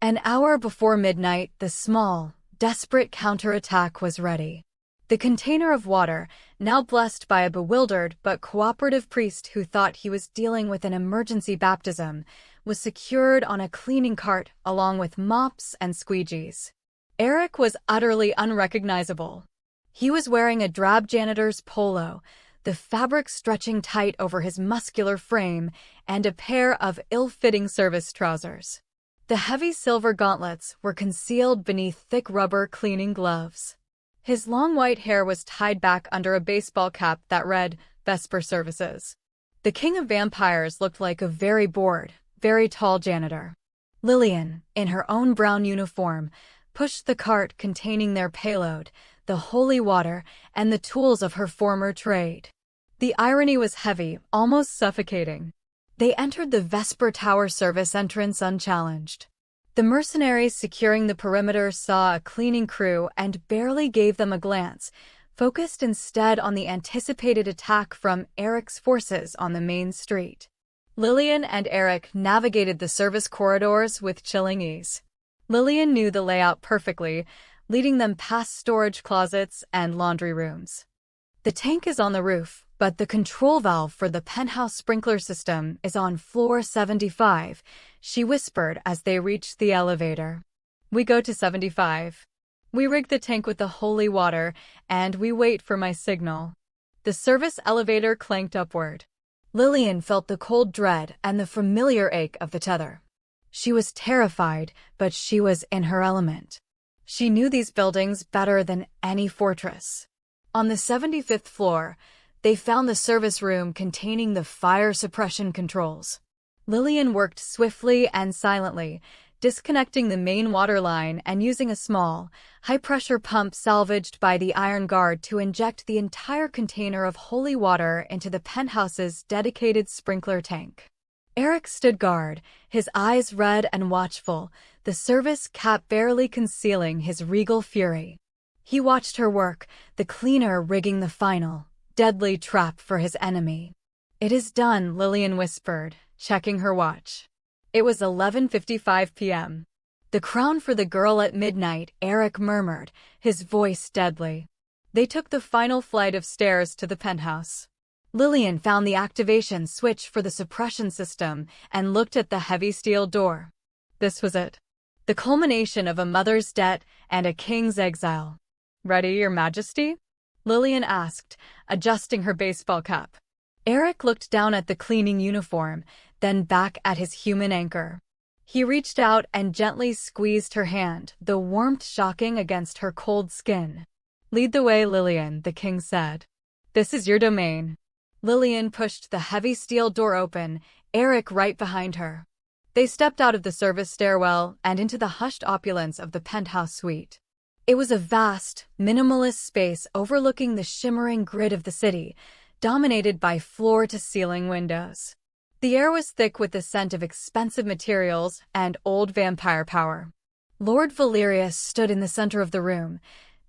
Speaker 1: An hour before midnight, the small, desperate counterattack was ready. The container of water, now blessed by a bewildered but cooperative priest who thought he was dealing with an emergency baptism, was secured on a cleaning cart along with mops and squeegees. Eric was utterly unrecognizable. He was wearing a drab janitor's polo, the fabric stretching tight over his muscular frame, and a pair of ill-fitting service trousers. The heavy silver gauntlets were concealed beneath thick rubber cleaning gloves. His long white hair was tied back under a baseball cap that read, Vesper Services. The king of vampires looked like a very bored, very tall janitor. Lillian, in her own brown uniform, pushed the cart containing their payload, the holy water, and the tools of her former trade. The irony was heavy, almost suffocating. They entered the Vesper Tower service entrance unchallenged. The mercenaries securing the perimeter saw a cleaning crew and barely gave them a glance, focused instead on the anticipated attack from Eric's forces on the main street. Lillian and Eric navigated the service corridors with chilling ease. Lillian knew the layout perfectly, leading them past storage closets and laundry rooms. The tank is on the roof, but the control valve for the penthouse sprinkler system is on floor 75, she whispered as they reached the elevator. We go to 75. We rig the tank with the holy water, and we wait for my signal. The service elevator clanked upward. Lillian felt the cold dread and the familiar ache of the tether. She was terrified, but she was in her element. She knew these buildings better than any fortress. On the 75th floor, they found the service room containing the fire suppression controls. Lillian worked swiftly and silently, disconnecting the main water line and using a small, high-pressure pump salvaged by the Iron Guard to inject the entire container of holy water into the penthouse's dedicated sprinkler tank. Eric stood guard, his eyes red and watchful, the service cap barely concealing his regal fury. He watched her work, the cleaner rigging the final, deadly trap for his enemy. "It is done," Lillian whispered, checking her watch. It was 11:55 p.m. "The crown for the girl at midnight," Eric murmured, his voice deadly. They took the final flight of stairs to the penthouse. Lillian found the activation switch for the suppression system and looked at the heavy steel door. This was it. The culmination of a mother's debt and a king's exile. "Ready, Your Majesty?" Lillian asked, adjusting her baseball cap. Eric looked down at the cleaning uniform, then back at his human anchor. He reached out and gently squeezed her hand, the warmth shocking against her cold skin. "Lead the way, Lillian," the king said. "This is your domain." Lillian pushed the heavy steel door open, Eric right behind her. They stepped out of the service stairwell and into the hushed opulence of the penthouse suite. It was a vast, minimalist space overlooking the shimmering grid of the city, dominated by floor-to-ceiling windows. The air was thick with the scent of expensive materials and old vampire power. Lord Valerius stood in the center of the room,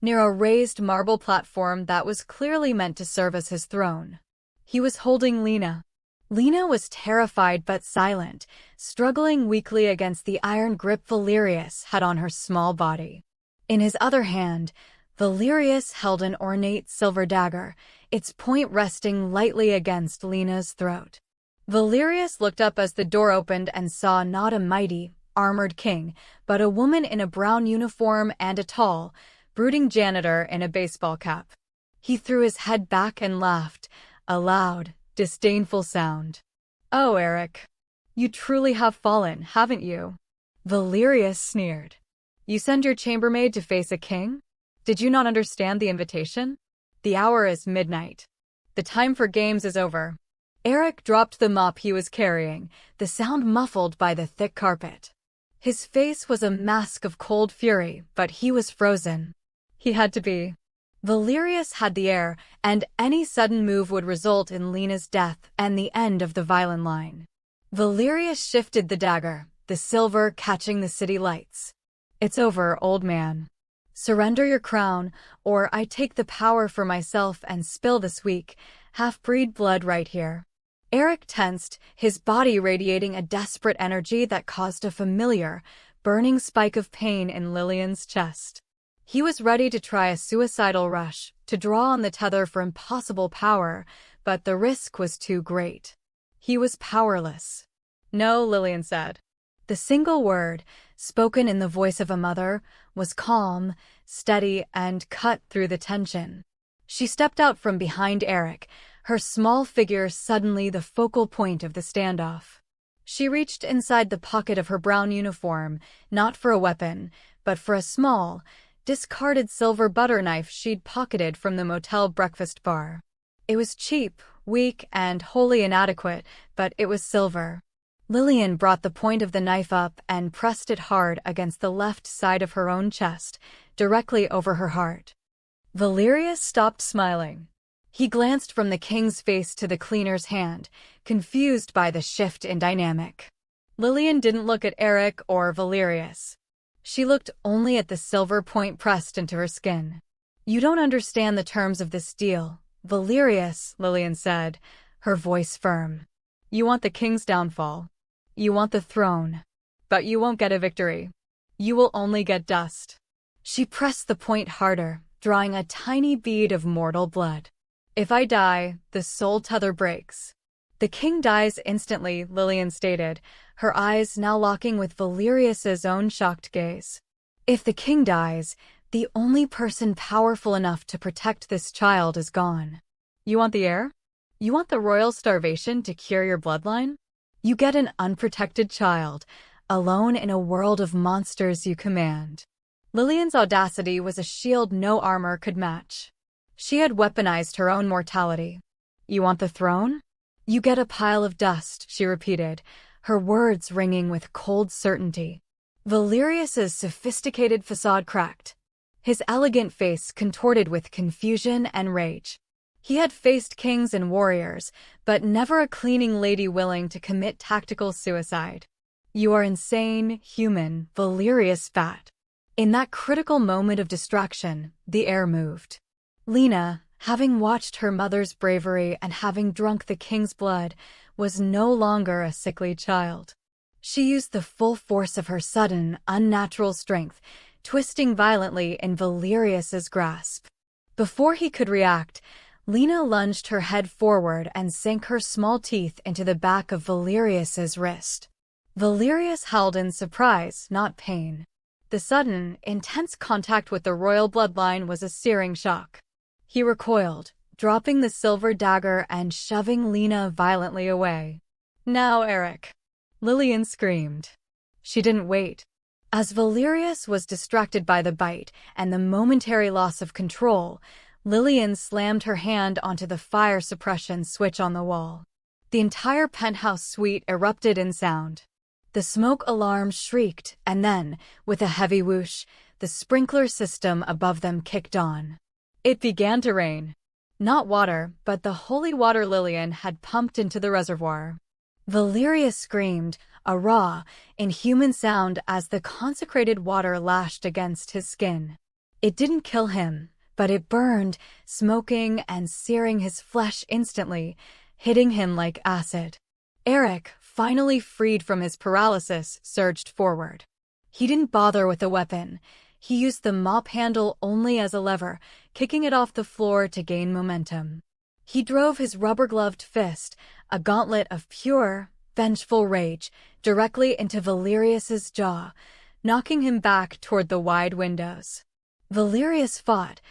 Speaker 1: near a raised marble platform that was clearly meant to serve as his throne. He was holding Lena. Lena was terrified but silent, struggling weakly against the iron grip Valerius had on her small body. In his other hand, Valerius held an ornate silver dagger, its point resting lightly against Lena's throat. Valerius looked up as the door opened and saw not a mighty, armored king, but a woman in a brown uniform and a tall, brooding janitor in a baseball cap. He threw his head back and laughed, a loud, disdainful sound. "Oh, Eric, you truly have fallen, haven't you?" Valerius sneered. "You send your chambermaid to face a king? Did you not understand the invitation? The hour is midnight. The time for games is over." Eric dropped the mop he was carrying, the sound muffled by the thick carpet. His face was a mask of cold fury, but he was frozen. He had to be. Valerius had the air, and any sudden move would result in Lena's death and the end of the violin line. Valerius shifted the dagger, the silver catching the city lights. "It's over, old man. Surrender your crown, or I take the power for myself and spill this weak, half-breed blood right here." Eric tensed, his body radiating a desperate energy that caused a familiar, burning spike of pain in Lillian's chest. He was ready to try a suicidal rush, to draw on the tether for impossible power, but the risk was too great. He was powerless. "No," Lillian said. The single word, spoken in the voice of a mother, was calm, steady, and cut through the tension. She stepped out from behind Eric, her small figure suddenly the focal point of the standoff. She reached inside the pocket of her brown uniform, not for a weapon, but for a small, discarded silver butter knife she'd pocketed from the motel breakfast bar. It was cheap, weak, and wholly inadequate, but it was silver. Lillian brought the point of the knife up and pressed it hard against the left side of her own chest, directly over her heart. Valerius stopped smiling. He glanced from the king's face to the cleaner's hand, confused by the shift in dynamic. Lillian didn't look at Eric or Valerius. She looked only at the silver point pressed into her skin. "You don't understand the terms of this deal, Valerius," Lillian said, her voice firm. "You want the king's downfall. You want the throne. But you won't get a victory. You will only get dust." She pressed the point harder, drawing a tiny bead of mortal blood. "If I die, the soul tether breaks." "The king dies instantly," Lillian stated, her eyes now locking with Valerius's own shocked gaze. "If the king dies, the only person powerful enough to protect this child is gone. You want the heir? You want the royal starvation to cure your bloodline? You get an unprotected child, alone in a world of monsters you command." Lillian's audacity was a shield no armor could match. She had weaponized her own mortality. "You want the throne? You get a pile of dust," she repeated, her words ringing with cold certainty. Valerius's sophisticated facade cracked, his elegant face contorted with confusion and rage. He had faced kings and warriors, but never a cleaning lady willing to commit tactical suicide. "You are insane, human," Valerius spat. In that critical moment of distraction, the air moved. Lena, having watched her mother's bravery and having drunk the king's blood, was no longer a sickly child. She used the full force of her sudden, unnatural strength, twisting violently in Valerius's grasp. Before he could react, Lena lunged her head forward and sank her small teeth into the back of Valerius's wrist. Valerius howled in surprise, not pain. The sudden, intense contact with the royal bloodline was a searing shock. He recoiled, dropping the silver dagger and shoving Lena violently away. "Now, Eric!" Lillian screamed. She didn't wait. As Valerius was distracted by the bite and the momentary loss of control, Lillian slammed her hand onto the fire suppression switch on the wall. The entire penthouse suite erupted in sound. The smoke alarm shrieked, and then, with a heavy whoosh, the sprinkler system above them kicked on. It began to rain. Not water, but the holy water Lillian had pumped into the reservoir. Valerius screamed, a raw, inhuman sound as the consecrated water lashed against his skin. It didn't kill him, but it burned, smoking and searing his flesh instantly, hitting him like acid. Eric, finally freed from his paralysis, surged forward. He didn't bother with a weapon. He used the mop handle only as a lever, kicking it off the floor to gain momentum. He drove his rubber-gloved fist, a gauntlet of pure, vengeful rage, directly into Valerius's jaw, knocking him back toward the wide windows. Valerius fought,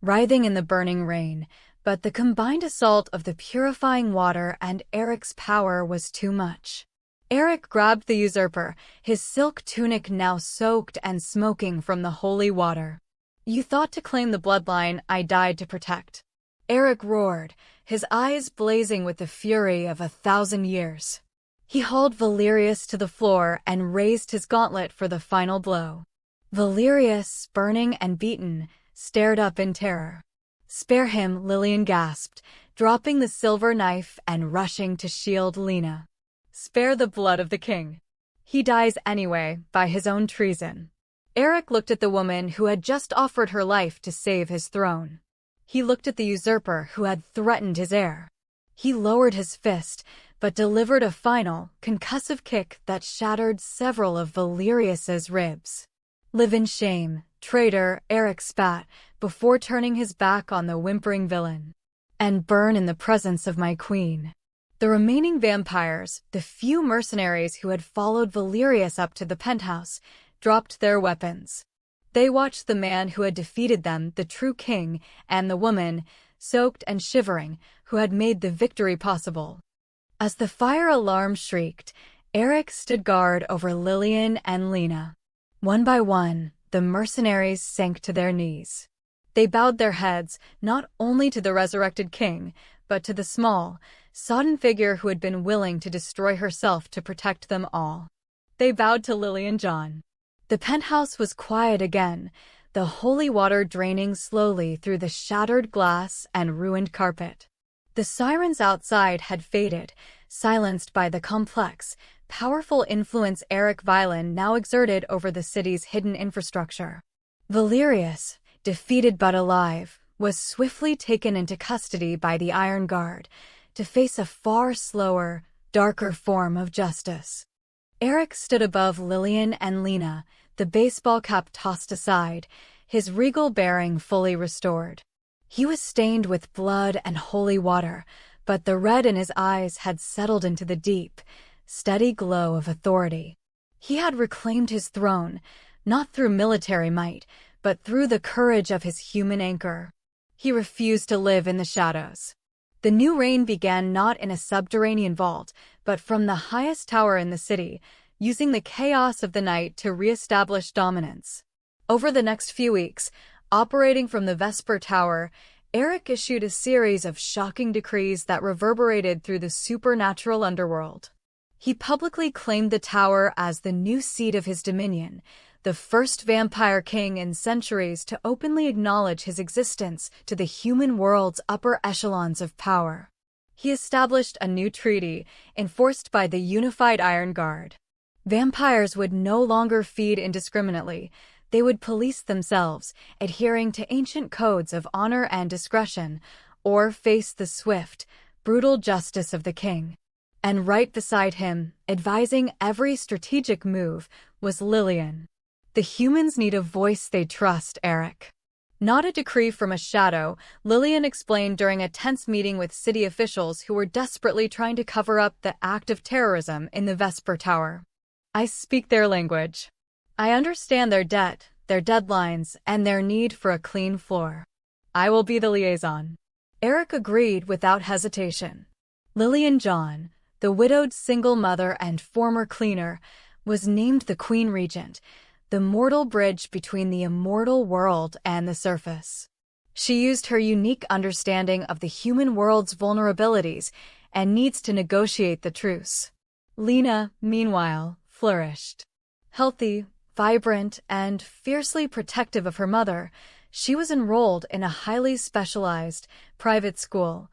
Speaker 1: writhing in the burning rain, but the combined assault of the purifying water and Eric's power was too much. Eric grabbed the usurper, his silk tunic now soaked and smoking from the holy water. "You thought to claim the bloodline I died to protect." Eric roared, his eyes blazing with the fury of 1,000 years. He hauled Valerius to the floor and raised his gauntlet for the final blow. Valerius, burning and beaten, stared up in terror. "Spare him," Lillian gasped, dropping the silver knife and rushing to shield Lena. "Spare the blood of the king. He dies anyway, by his own treason." Eric looked at the woman who had just offered her life to save his throne. He looked at the usurper who had threatened his heir. He lowered his fist, but delivered a final, concussive kick that shattered several of Valerius's ribs. "Live in shame, traitor," Eric spat, before turning his back on the whimpering villain. "And burn in the presence of my queen." The remaining vampires, the few mercenaries who had followed Valerius up to the penthouse, dropped their weapons. They watched the man who had defeated them, the true king, and the woman, soaked and shivering, who had made the victory possible. As the fire alarm shrieked, Eric stood guard over Lillian and Lena. One by one, the mercenaries sank to their knees. They bowed their heads, not only to the resurrected king, but to the small, sodden figure who had been willing to destroy herself to protect them all. They bowed to Lily and John. The penthouse was quiet again, the holy water draining slowly through the shattered glass and ruined carpet. The sirens outside had faded, silenced by the complex, powerful influence Eric Violin now exerted over the city's hidden infrastructure. Valerius, defeated but alive, was swiftly taken into custody by the Iron Guard, to face a far slower, darker form of justice. Eric stood above Lillian and Lena, the baseball cap tossed aside, his regal bearing fully restored. He was stained with blood and holy water, but the red in his eyes had settled into the deep, steady glow of authority. He had reclaimed his throne, not through military might, but through the courage of his human anchor. He refused to live in the shadows. The new reign began not in a subterranean vault, but from the highest tower in the city, using the chaos of the night to re-establish dominance. Over the next few weeks, operating from the Vesper Tower, Eric issued a series of shocking decrees that reverberated through the supernatural underworld. He publicly claimed the tower as the new seat of his dominion, the first vampire king in centuries to openly acknowledge his existence to the human world's upper echelons of power. He established a new treaty, enforced by the unified Iron Guard. Vampires would no longer feed indiscriminately. They would police themselves, adhering to ancient codes of honor and discretion, or face the swift, brutal justice of the king. And right beside him, advising every strategic move, was Lillian. The humans need a voice they trust, Eric. Not a decree from a shadow, Lillian explained during a tense meeting with city officials who were desperately trying to cover up the act of terrorism in the Vesper Tower. I speak their language. I understand their debt, their deadlines, and their need for a clean floor. I will be the liaison. Eric agreed without hesitation. Lillian John, the widowed single mother and former cleaner, was named the Queen Regent, the mortal bridge between the immortal world and the surface. She used her unique understanding of the human world's vulnerabilities and needs to negotiate the truce. Lena, meanwhile, flourished. Healthy, vibrant, and fiercely protective of her mother, she was enrolled in a highly specialized private school,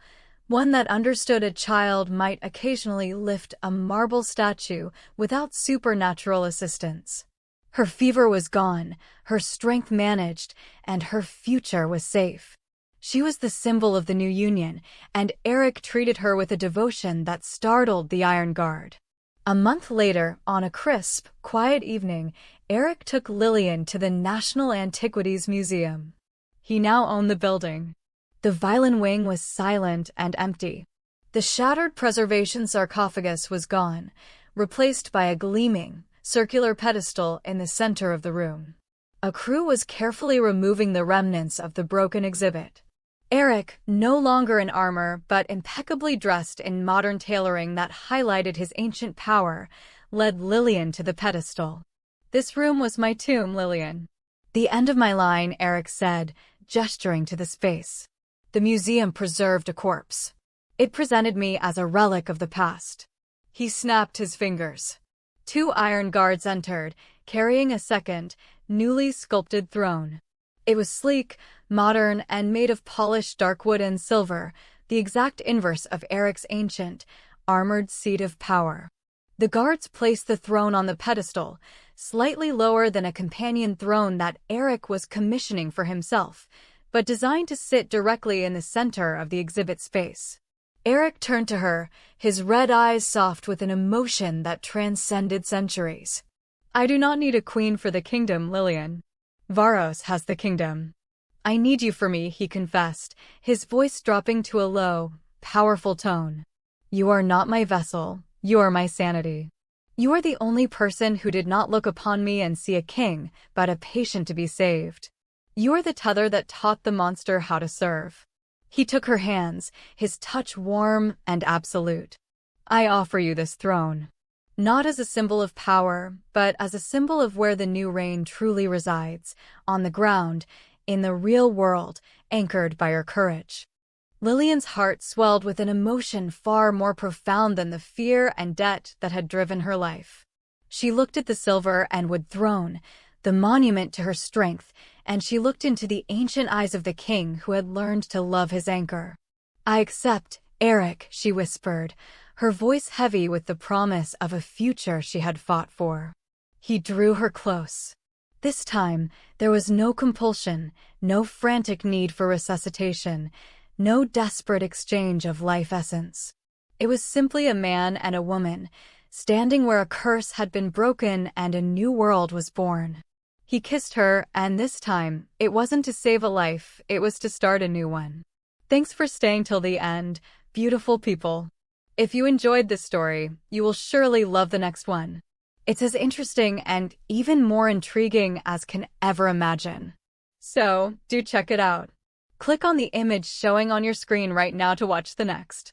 Speaker 1: one that understood a child might occasionally lift a marble statue without supernatural assistance. Her fever was gone, her strength managed, and her future was safe. She was the symbol of the new union, and Eric treated her with a devotion that startled the Iron Guard. A month later, on a crisp, quiet evening, Eric took Lillian to the National Antiquities Museum. He now owned the building. The violin wing was silent and empty. The shattered preservation sarcophagus was gone, replaced by a gleaming, circular pedestal in the center of the room. A crew was carefully removing the remnants of the broken exhibit. Eric, no longer in armor but impeccably dressed in modern tailoring that highlighted his ancient power, led Lillian to the pedestal. "This room was my tomb, Lillian." "The end of my line," Eric said, gesturing to the space. "The museum preserved a corpse. It presented me as a relic of the past." He snapped his fingers. 2 Iron Guards entered, carrying a second, newly sculpted throne. It was sleek, modern, and made of polished dark wood and silver, the exact inverse of Eric's ancient, armored seat of power. The guards placed the throne on the pedestal, slightly lower than a companion throne that Eric was commissioning for himself, but designed to sit directly in the center of the exhibit space. Eric turned to her, his red eyes soft with an emotion that transcended centuries. "I do not need a queen for the kingdom, Lillian. Varos has the kingdom. I need you for me," he confessed, his voice dropping to a low, powerful tone. "You are not my vessel, you are my sanity. You are the only person who did not look upon me and see a king, but a patient to be saved. You are the tether that taught the monster how to serve." He took her hands, his touch warm and absolute. "I offer you this throne. Not as a symbol of power, but as a symbol of where the new reign truly resides, on the ground, in the real world, anchored by your courage." Lillian's heart swelled with an emotion far more profound than the fear and debt that had driven her life. She looked at the silver and wood throne, the monument to her strength, and she looked into the ancient eyes of the king who had learned to love his anchor. "I accept, Eric," she whispered, her voice heavy with the promise of a future she had fought for. He drew her close. This time, there was no compulsion, no frantic need for resuscitation, no desperate exchange of life essence. It was simply a man and a woman, standing where a curse had been broken and a new world was born. He kissed her, and this time, it wasn't to save a life, it was to start a new one. Thanks for staying till the end, beautiful people. If you enjoyed this story, you will surely love the next one. It's as interesting and even more intriguing as can ever imagine. So, do check it out. Click on the image showing on your screen right now to watch the next.